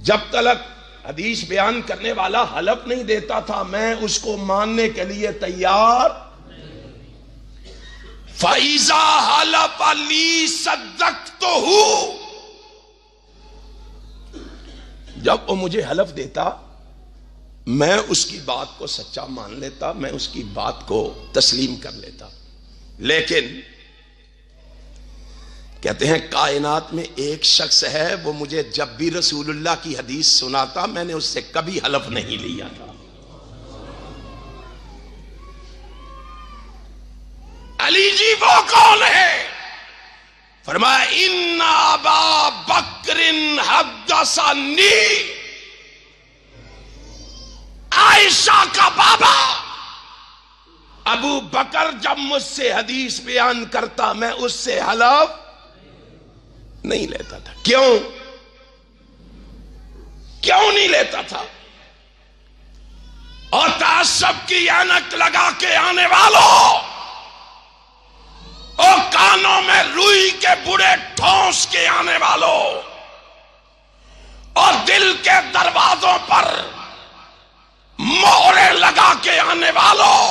جب تک حدیث بیان کرنے والا حلف نہیں دیتا تھا میں اس کو ماننے کے لیے تیار۔ فَإِذَا حَلَفَ لِي صَدَّقْتُهُ، جب وہ مجھے حلف دیتا میں اس کی بات کو سچا مان لیتا، میں اس کی بات کو تسلیم کر لیتا۔ لیکن کہتے ہیں کائنات میں ایک شخص ہے وہ مجھے جب بھی رسول اللہ کی حدیث سناتا میں نے اس سے کبھی حلف نہیں لیا تھا۔ علی جی وہ کون ہے؟ فرمایا ان ابا بکر حدثنی، عائشہ کا بابا ابو بکر جب مجھ سے حدیث بیان کرتا میں اس سے حلف نہیں لیتا تھا۔ کیوں نہیں لیتا تھا؟ اور تعصب کی اینک لگا کے آنے والوں، اور کانوں میں روئی کے بڑے ٹھونس کے آنے والوں، اور دل کے دروازوں پر مہرے لگا کے آنے والوں،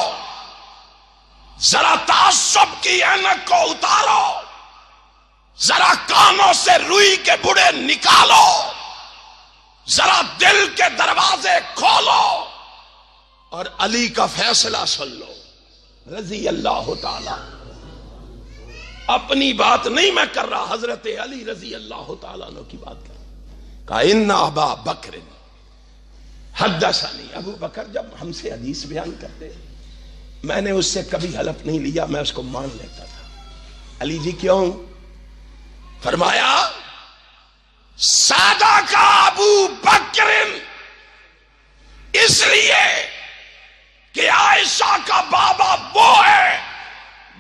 ذرا تعصب کی اینک کو اتارو، ذرا کانوں سے روئی کے بڑے نکالو، ذرا دل کے دروازے کھولو اور علی کا فیصلہ سن لو رضی اللہ تعالی۔ اپنی بات نہیں میں کر رہا، حضرت علی رضی اللہ تعالیٰ عنہ کی بات کر رہا۔ کہا ان ابا بکر حدثنی، ابو بکر جب ہم سے حدیث بیان کرتے میں نے اس سے کبھی حلف نہیں لیا، میں اس کو مان لیتا تھا۔ علی جی کیوں؟ فرمایا سادہ کا ابو بکر اس لیے کہ عائشہ کا بابا وہ ہے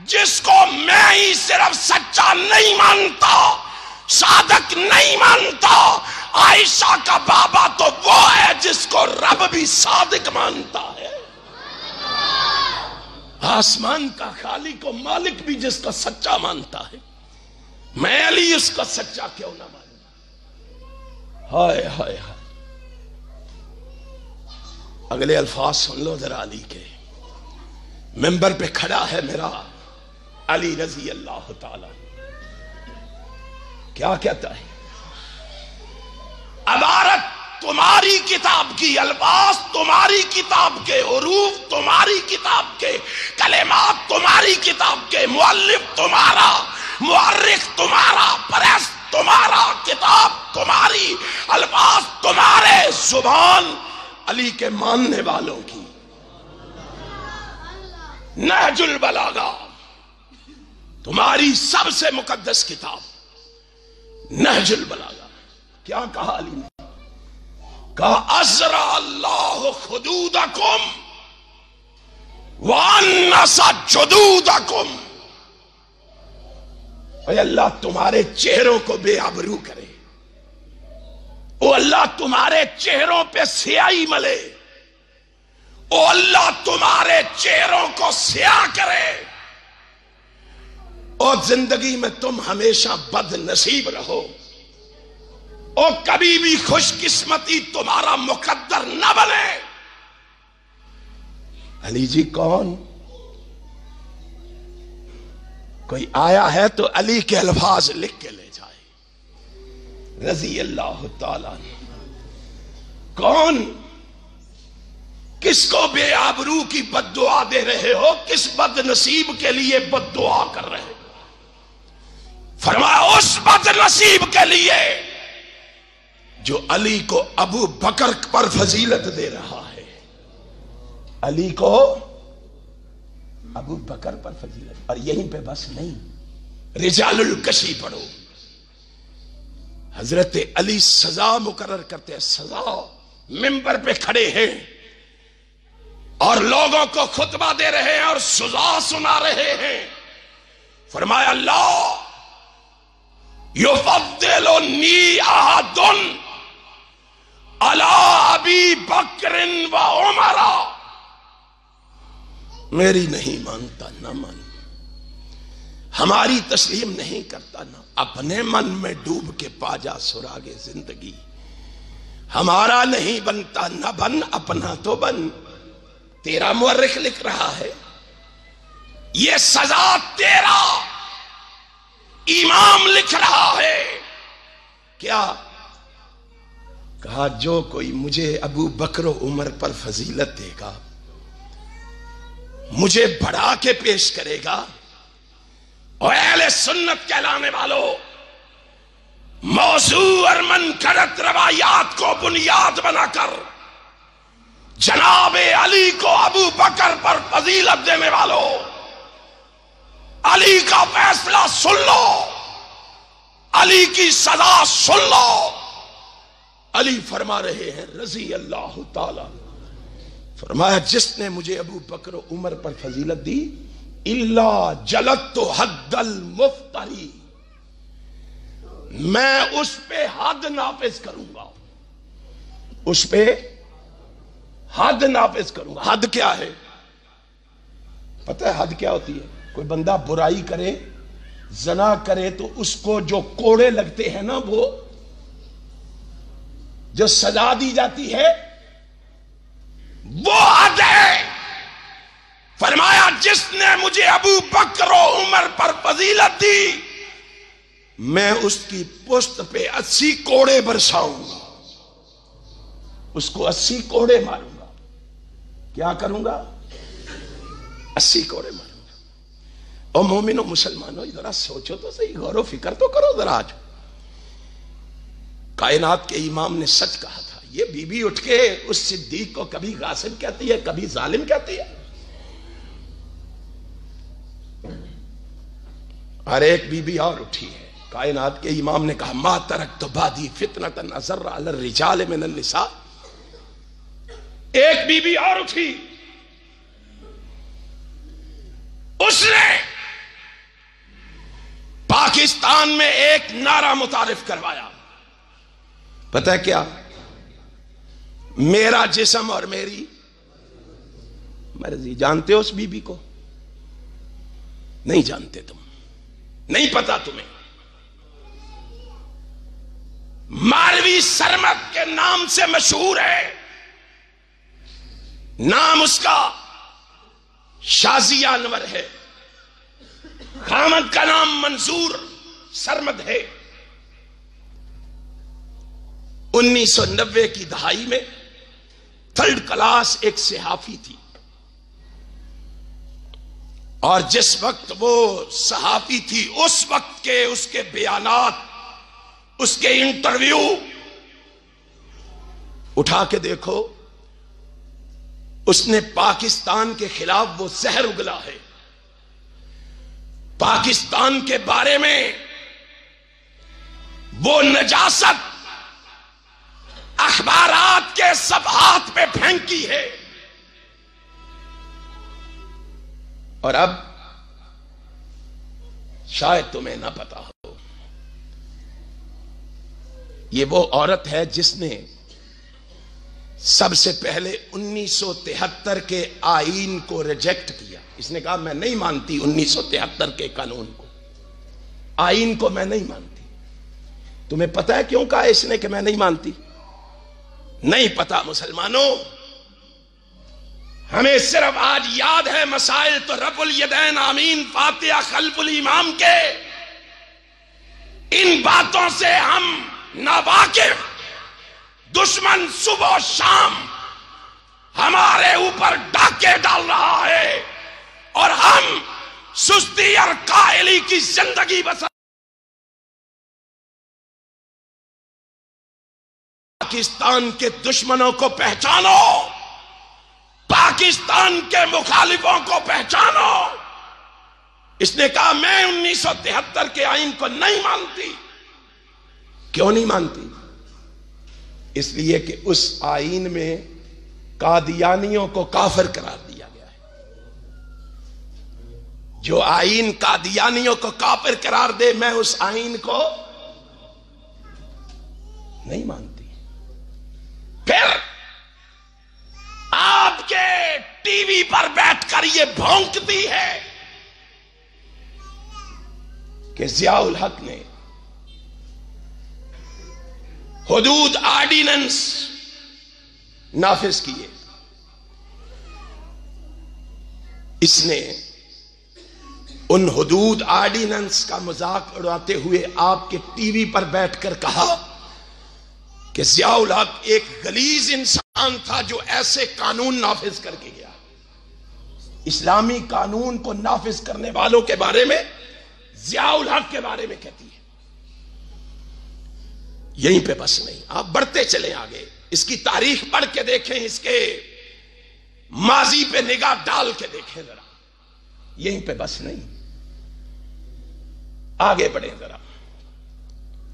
جس کو میں ہی صرف سچا نہیں مانتا، صادق نہیں مانتا، عائشہ کا بابا تو وہ ہے جس کو رب بھی صادق مانتا ہے، آسمان کا خالق و مالک بھی جس کو سچا مانتا ہے، میں علی اس کو سچا کیوں نہ مانوں؟ ہائے ہائے ہائے، اگلے الفاظ سن لو ذرا علی کے۔ ممبر پہ کھڑا ہے میرا علی رضی اللہ تعالی، کیا کہتا ہے؟ عبارت تمہاری کتاب کی، الفاظ تمہاری کتاب کے، حروف تمہاری کتاب کے، کلمات تمہاری کتاب کے، مؤلف تمہارا، مؤرخ تمہارا، پریس تمہارا، کتاب تمہاری، الفاظ تمہارے، زبان علی کے ماننے والوں کی۔ نہج البلاغہ تمہاری سب سے مقدس کتاب نہج البلاغہ. کیا کہا علی نے؟ کہا ازرع اللہ خدودکم وانس جدودکم. اے اللہ تمہارے چہروں کو بے آبرو کرے، او اللہ تمہارے چہروں پہ سیاہی ملے، او اللہ تمہارے چہروں کو سیاہ کرے، اور زندگی میں تم ہمیشہ بد نصیب رہو، اور کبھی بھی خوش قسمتی تمہارا مقدر نہ بنے. علی جی کون؟ کوئی آیا ہے تو علی کے الفاظ لکھ کے لے جائے رضی اللہ تعالیٰ عنہ. کون؟ کس کو بے آبرو کی بد دعا دے رہے ہو؟ کس بد نصیب کے لیے بد دعا کر رہے ہو؟ فرمایا اس بد نصیب کے لیے جو علی کو ابو بکر پر فضیلت دے رہا ہے. علی کو ابو بکر پر فضیلت. اور یہیں پہ بس نہیں، رجال الکشی پڑھو. حضرت علی سزا مقرر کرتے ہیں. سزا منبر پہ کھڑے ہیں اور لوگوں کو خطبہ دے رہے ہیں اور سزا سنا رہے ہیں. فرمایا اللہ یفضلنی احد علی ابی بکر و عمر. میری نہیں مانتا نہ مان، ہماری تسلیم نہیں کرتا نہ اپنے من میں ڈوب کے پا جا سراغے زندگی. ہمارا نہیں بنتا نہ بن، اپنا تو بن. تیرا مورخ لکھ رہا ہے یہ سزا تیرا امام لکھ رہا ہے. کیا کہا؟ جو کوئی مجھے ابو بکر و عمر پر فضیلت دے گا، مجھے بڑھا کے پیش کرے گا، اور اہل سنت کہلانے والوں موضوع اور منکرت روایات کو بنیاد بنا کر جناب علی کو ابو بکر پر فضیلت دینے والوں، علی کا فیصلہ سن لو، علی کی سزا سن لو. علی فرما رہے ہیں رضی اللہ تعالی، فرمایا جس نے مجھے ابو بکر و عمر پر فضیلت دی الا جلدت حد المفتری، میں اس پہ حد نافذ کروں گا، اس پہ حد نافذ کروں گا. حد کیا ہے پتہ ہے؟ حد کیا ہوتی ہے؟ کوئی بندہ برائی کرے، زنا کرے تو اس کو جو کوڑے لگتے ہیں نا، وہ جو سزا دی جاتی ہے وہ حد ہے. فرمایا جس نے مجھے ابو بکر و عمر پر فضیلت دی میں اس کی پشت پہ 80 کوڑے برساؤں گا، اس کو 80 کوڑے ماروں گا. کیا کروں گا؟ 80 کوڑے ماروں گا. اور مومنوں مسلمانوں ذرا سوچو تو صحیح، غور و فکر تو کرو ذرا. آج کائنات کے امام نے سچ کہا تھا. یہ بی بی اٹھ کے اس صدیق کو کبھی غاصب کہتی ہے، کبھی ظالم کہتی ہے. اور ایک بی بی اور اٹھی ہے. کائنات کے امام نے کہا ما ترکت بعدی فتنة اضر علی الرجال من النساء. ایک بی بی اور اٹھی، اس نے پاکستان میں ایک نعرہ متعارف کروایا. پتہ ہے کیا؟ میرا جسم اور میری مرضی. جانتے ہو اس بی بی کو؟ نہیں جانتے تم، نہیں پتا تمہیں. ماروی سرمد کے نام سے مشہور ہے. نام اس کا شازیہ انور ہے، خامد کا نام منظور سرمد ہے. 1990 کی دہائی میں 3rd کلاس ایک صحافی تھی، اور جس وقت وہ صحافی تھی اس وقت کے اس کے بیانات، اس کے انٹرویو اٹھا کے دیکھو. اس نے پاکستان کے خلاف وہ زہر اگلا ہے. پاکستان کے بارے میں وہ نجاست اخبارات کے صفحات پہ پھینکی ہے. اور اب شاید تمہیں نہ پتا ہو، یہ وہ عورت ہے جس نے سب سے پہلے 1973 کے آئین کو ریجیکٹ کیا. اس نے کہا میں نہیں مانتی 1973 کے قانون کو، آئین کو میں نہیں مانتی. تمہیں پتا ہے کیوں کہا اس نے کہ میں نہیں مانتی؟ نہیں پتا مسلمانوں. ہمیں صرف آج یاد ہے مسائل تو رب الیدین آمین فاتحہ خلف الامام کے، ان باتوں سے ہم ناواقف. دشمن صبح و شام ہمارے اوپر ڈاکے ڈال رہا ہے اور ہم سستی اور کاہلی کی زندگی بسر. پاکستان کے دشمنوں کو پہچانو، پاکستان کے مخالفوں کو پہچانو. اس نے کہا میں 1973 کے آئین کو نہیں مانتی. کیوں نہیں مانتی؟ اس لیے کہ اس آئین میں قادیانیوں کو کافر قرار دیا گیا ہے. جو آئین قادیانیوں کو کافر قرار دے، میں اس آئین کو نہیں مانتی. پھر آپ کے ٹی وی پر بیٹھ کر یہ بھونکتی ہے کہ ضیاء الحق نے حدود آرڈیننس نافذ کیے. اس نے ان حدود آرڈیننس کا مذاق اڑاتے ہوئے آپ کے ٹی وی پر بیٹھ کر کہا کہ ضیاء الحق ایک غلیظ انسان تھا جو ایسے قانون نافذ کر کے گیا. اسلامی قانون کو نافذ کرنے والوں کے بارے میں ضیاء الحق کے بارے میں کہتی ہے. یہیں پہ بس نہیں، آپ بڑھتے چلیں آگے. اس کی تاریخ پڑھ کے دیکھیں، اس کے ماضی پہ نگاہ ڈال کے دیکھیں ذرا. یہیں پہ بس نہیں، آگے بڑھیں ذرا.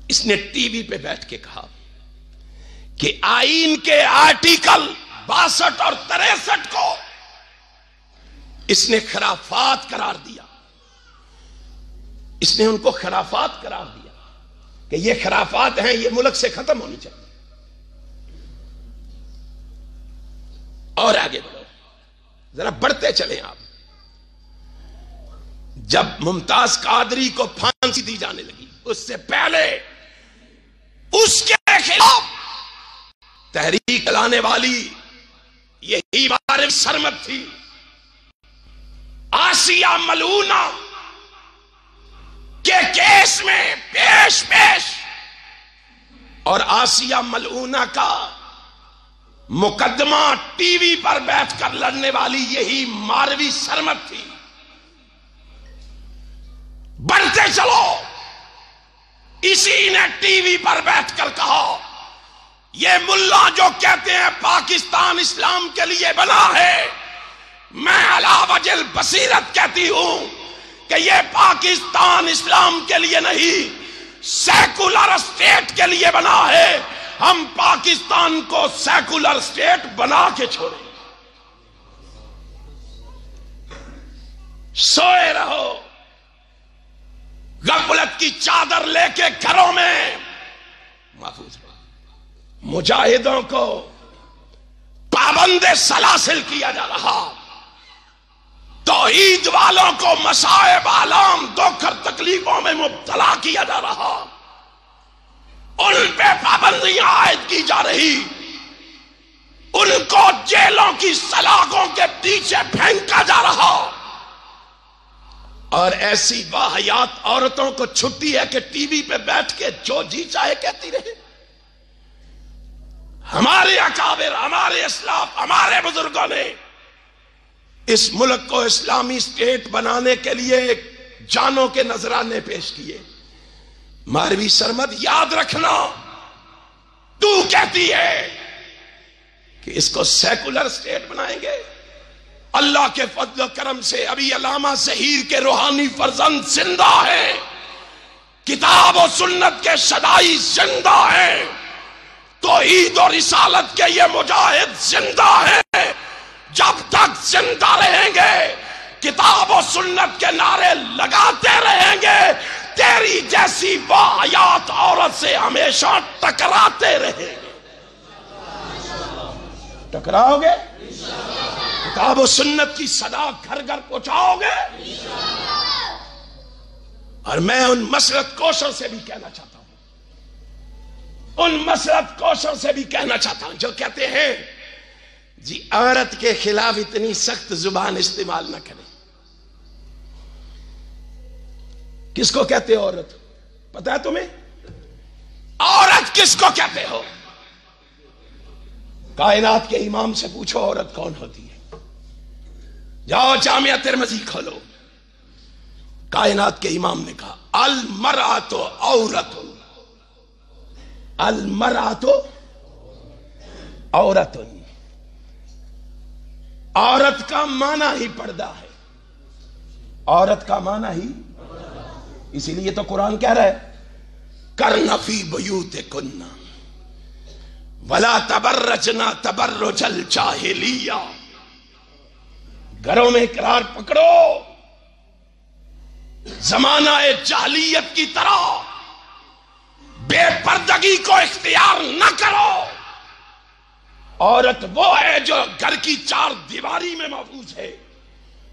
اس نے ٹی وی پہ بیٹھ کے کہا کہ آئین کے آرٹیکل 62 اور 63 کو اس نے خرافات قرار دیا. اس نے ان کو خرافات قرار دیا کہ یہ خرافات ہیں، یہ ملک سے ختم ہونی چاہیے. اور آگے بڑھو، ذرا بڑھتے چلیں آپ. جب ممتاز قادری کو پھانسی دی جانے لگی، اس سے پہلے اس کے خلاف تحریک چلانے والی یہی معرف سرمد تھی، آسیہ ملعونہ کے کیس میں پیش اور آسیہ ملعونہ کا مقدمہ ٹی وی پر بیٹھ کر لڑنے والی یہی ماروی سرمد تھی. بڑھتے چلو. اسی نے ٹی وی پر بیٹھ کر کہا یہ ملا جو کہتے ہیں پاکستان اسلام کے لیے بنا ہے، میں علی وجہ البصیرت کہتی ہوں کہ یہ پاکستان اسلام کے لیے نہیں، سیکولر اسٹیٹ کے لیے بنا ہے. ہم پاکستان کو سیکولر اسٹیٹ بنا کے چھوڑیں. سوئے رہو، غفلت کی چادر لے کے گھروں میں محفوظ رہو. مجاہدوں کو پابند سلاسل کیا جا رہا، توحید والوں کو مصائب آلام دکھ اور تکلیفوں میں مبتلا کیا جا رہا، ان پہ پابندیاں عائد کی جا رہی، ان کو جیلوں کی سلاخوں کے پیچھے پھینکا جا رہا. اور ایسی واہیات عورتوں کو چھٹی ہے کہ ٹی وی پہ بیٹھ کے جو جی چاہے کہتی رہے. ہمارے اکابر، ہمارے اسلاف، ہمارے بزرگوں نے اس ملک کو اسلامی اسٹیٹ بنانے کے لیے جانوں کے نذرانے پیش کیے. ماروی سرمد یاد رکھنا، تو کہتی ہے کہ اس کو سیکولر سٹیٹ بنائیں گے؟ اللہ کے فضل و کرم سے ابھی علامہ ظہیر کے روحانی فرزند زندہ ہیں، کتاب و سنت کے شدائی زندہ ہیں، توحید و رسالت کے یہ مجاہد زندہ ہیں۔ جب تک زندہ رہیں گے کتاب و سنت کے نعرے لگاتے رہیں گے، تیری جیسی واحیات عورت سے ہمیشہ ٹکراتے رہیں گے۔ ٹکراؤ گے؟ کتاب و سنت کی صدا گھر گھر پہنچاؤ گے؟ اور میں ان مسلط کوشوں سے بھی کہنا چاہتا ہوں، جو کہتے ہیں جی عورت کے خلاف اتنی سخت زبان استعمال نہ کریں۔ کس کو کہتے ہو عورت؟ پتا ہے تمہیں عورت کس کو کہتے ہو؟ کائنات کے امام سے پوچھو عورت کون ہوتی ہے۔ جاؤ جامعہ ترمذی کھولو، کائنات کے امام نے کہا المرأۃ عورت، المرأۃ عورت، عورت کا معنی ہی پردہ ہے، عورت کا معنی ہی، اسی لیے تو قرآن کہہ رہا ہے کرن فی بیوتکن ولا تبرجن تبرج الجاہلیہ، گھروں میں قرار پکڑو، زمانہ جاہلیت کی طرح بے پردگی کو اختیار نہ کرو۔ عورت وہ ہے جو گھر کی چار دیواری میں محفوظ ہے،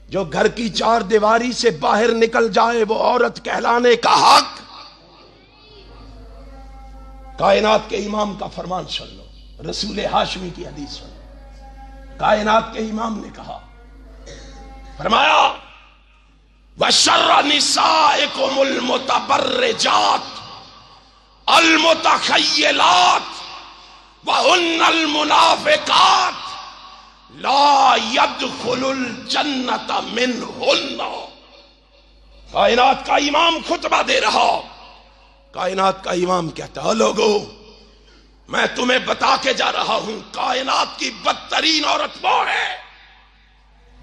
جو گھر کی چار دیواری سے باہر نکل جائے وہ عورت کہلانے کا حق۔ کائنات کے امام کا فرمان سن لو، رسول ہاشمی کی حدیث سن لو۔ کائنات کے امام نے کہا، فرمایا وَشَرَّ نِسَائِكُمُ الْمُتَبَرِّجَاتِ الْمُتَخَيِّلَاتِ وَهُنَّ الْمُنَافِقَاتِ لا يدخل الجنة منهن۔ کائنات کا امام خطبہ دے رہا، کائنات کا امام کہتا ہے لوگو میں تمہیں بتا کے جا رہا ہوں کائنات کی بدترین عورت وہ ہے،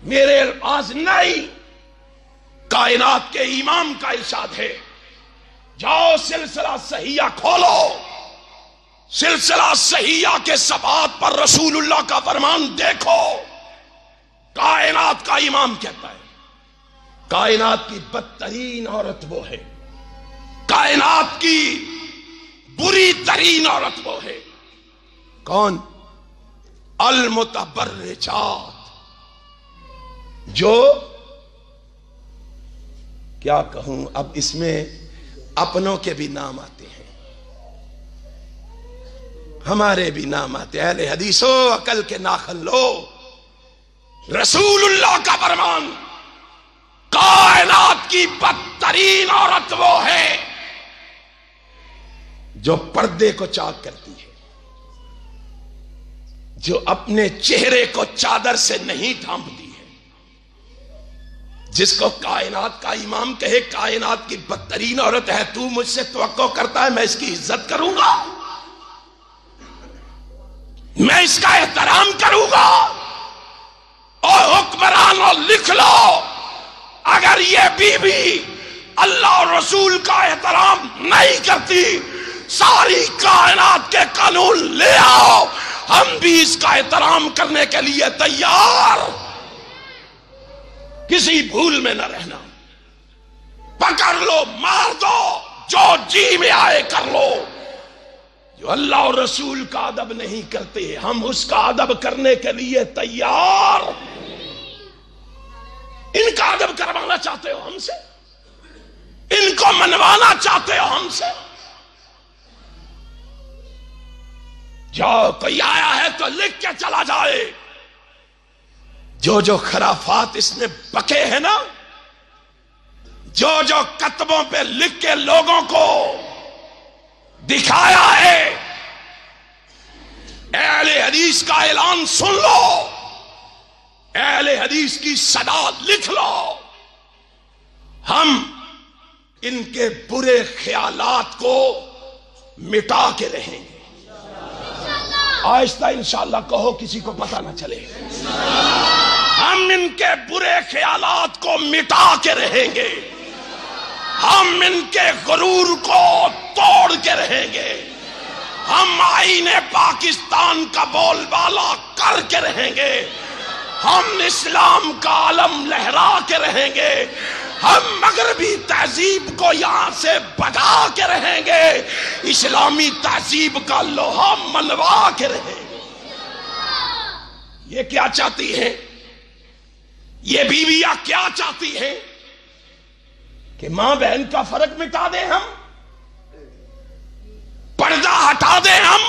میرے الفاظ نہیں، کائنات کے امام کا ارشاد ہے۔ جاؤ سلسلہ صحیحہ کھولو، سلسلہ صحیحہ کے صفحات پر رسول اللہ کا فرمان دیکھو، کائنات کا امام کہتا ہے کائنات کی بدترین عورت وہ ہے، کائنات کی بری ترین عورت وہ ہے۔ کون؟ المتبرجات، جو کیا کہوں، اب اس میں اپنوں کے بھی نام آتے ہیں، ہمارے بھی نام آتے ہیں۔ اہل حدیثو عقل کے ناخن لو، رسول اللہ کا فرمان کائنات کی بدترین عورت وہ ہے جو پردے کو چاک کرتی ہے، جو اپنے چہرے کو چادر سے نہیں ڈھانپتی ہے، جس کو کائنات کا امام کہے کائنات کی بدترین عورت ہے، تو مجھ سے توقع کرتا ہے میں اس کی عزت کروں گا، میں اس کا احترام کروں گا؟ اور حکمرانوں لکھ لو، اگر یہ بیوی اللہ اور رسول کا احترام نہیں کرتی، ساری کائنات کے قانون لے آؤ، ہم بھی اس کا احترام کرنے کے لیے تیار۔ کسی بھول میں نہ رہنا، پکڑ لو، مار دو، جو جی میں آئے کر لو۔ جو اللہ اور رسول کا ادب نہیں کرتے ہم اس کا ادب کرنے کے لیے تیار۔ ان کا ادب کروانا چاہتے ہو ہم سے، ان کو منوانا چاہتے ہو ہم سے، جاؤ کوئی آیا ہے تو لکھ کے چلا جائے۔ جو خرافات اس نے بکے ہیں نا، جو کتبوں پہ لکھ کے لوگوں کو دکھایا ہے، اہل حدیث کا اعلان سن لو، اہل حدیث کی صدا لکھ لو، ہم ان کے برے خیالات کو مٹا کے رہیں گے۔ آہستہ انشاءاللہ کہو، کسی کو پتہ نہ چلے۔ ہم ان کے برے خیالات کو مٹا کے رہیں گے، ہم ان کے غرور کو توڑ کے رہیں گے، ہم آئین پاکستان کا بول بالا کر کے رہیں گے، ہم اسلام کا علم لہرا کے رہیں گے، ہم مغربی تہذیب کو یہاں سے بھگا کے رہیں گے، اسلامی تہذیب کا لوہا منوا کے رہیں گے۔ یہ کیا چاہتی ہیں؟ یہ بیویاں کیا چاہتی ہیں؟ کہ ماں بہن کا فرق مٹا دیں، ہم پردہ ہٹا دیں، ہم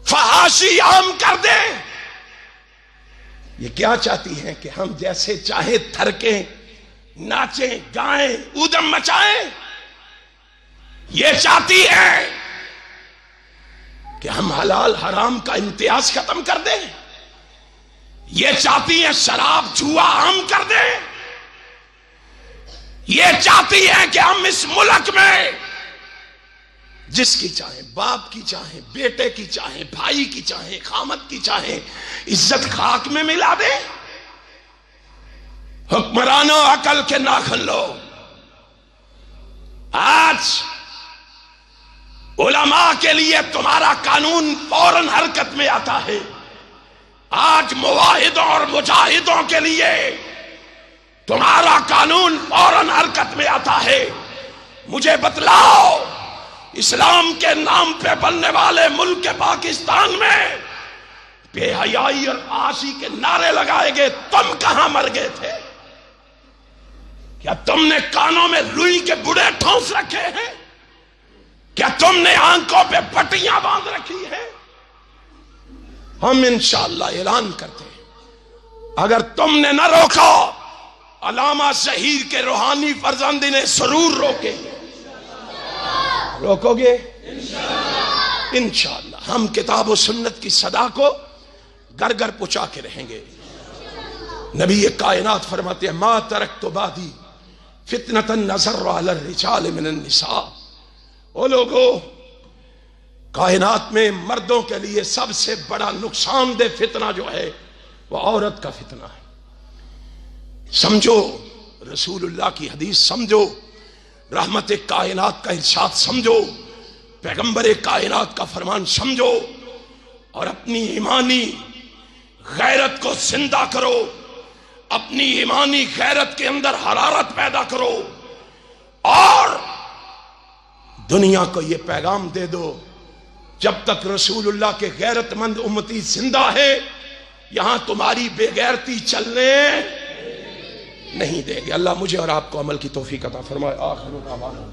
فحاشی عام کر دیں۔ یہ کیا چاہتی ہیں؟ کہ ہم جیسے چاہیں تھرکیں، ناچیں، گائیں، اودم مچائیں۔ یہ چاہتی ہے کہ ہم حلال حرام کا امتیاز ختم کر دیں۔ یہ چاہتی ہیں شراب جوا عام کر دیں۔ یہ چاہتی ہے کہ ہم اس ملک میں جس کی چاہیں، باپ کی چاہیں، بیٹے کی چاہیں، بھائی کی چاہیں، خامد کی چاہیں، عزت خاک میں ملا دیں۔ حکمرانوں عقل کے ناخن لو۔ آج علماء کے لیے تمہارا قانون فوراً حرکت میں آتا ہے، آج مواحدوں اور مجاہدوں کے لیے تمہارا قانون فوراً حرکت میں آتا ہے۔ مجھے بتلاؤ، اسلام کے نام پہ بننے والے ملک پاکستان میں بے حیائی اور فحاشی کے نعرے لگائے گئے، تم کہاں مر گئے تھے؟ کیا تم نے کانوں میں روئی کے بڑے ٹھونس رکھے ہیں؟ کیا تم نے آنکھوں پہ پٹیاں باندھ رکھی ہیں؟ ہم انشاءاللہ اعلان کرتے ہیں، اگر تم نے نہ روکا، علامہ ظہیر کے روحانی فرزند نے ضرور روکے۔ روکو گے؟ انشاءاللہ ہم کتاب و سنت کی صدا کو گھر گھر پہنچا کے رہیں گے۔ نبی کائنات فرماتے ہیں، ما ترکت بعدی فتنة نظر علی الرجال من النساء۔ او لوگو، کائنات میں مردوں کے لیے سب سے بڑا نقصان دہ فتنہ جو ہے وہ عورت کا فتنہ ہے۔ سمجھو رسول اللہ کی حدیث، سمجھو رحمت کائنات کا ارشاد، سمجھو پیغمبر کائنات کا فرمان، سمجھو اور اپنی ایمانی غیرت کو زندہ کرو، اپنی ایمانی غیرت کے اندر حرارت پیدا کرو، اور دنیا کو یہ پیغام دے دو، جب تک رسول اللہ کے غیرت مند امتی زندہ ہے، یہاں تمہاری بے غیرتی چلنے نہیں دیں گے۔ اللہ مجھے اور آپ کو عمل کی توفیق عطا فرمائے۔ آخر دعوانا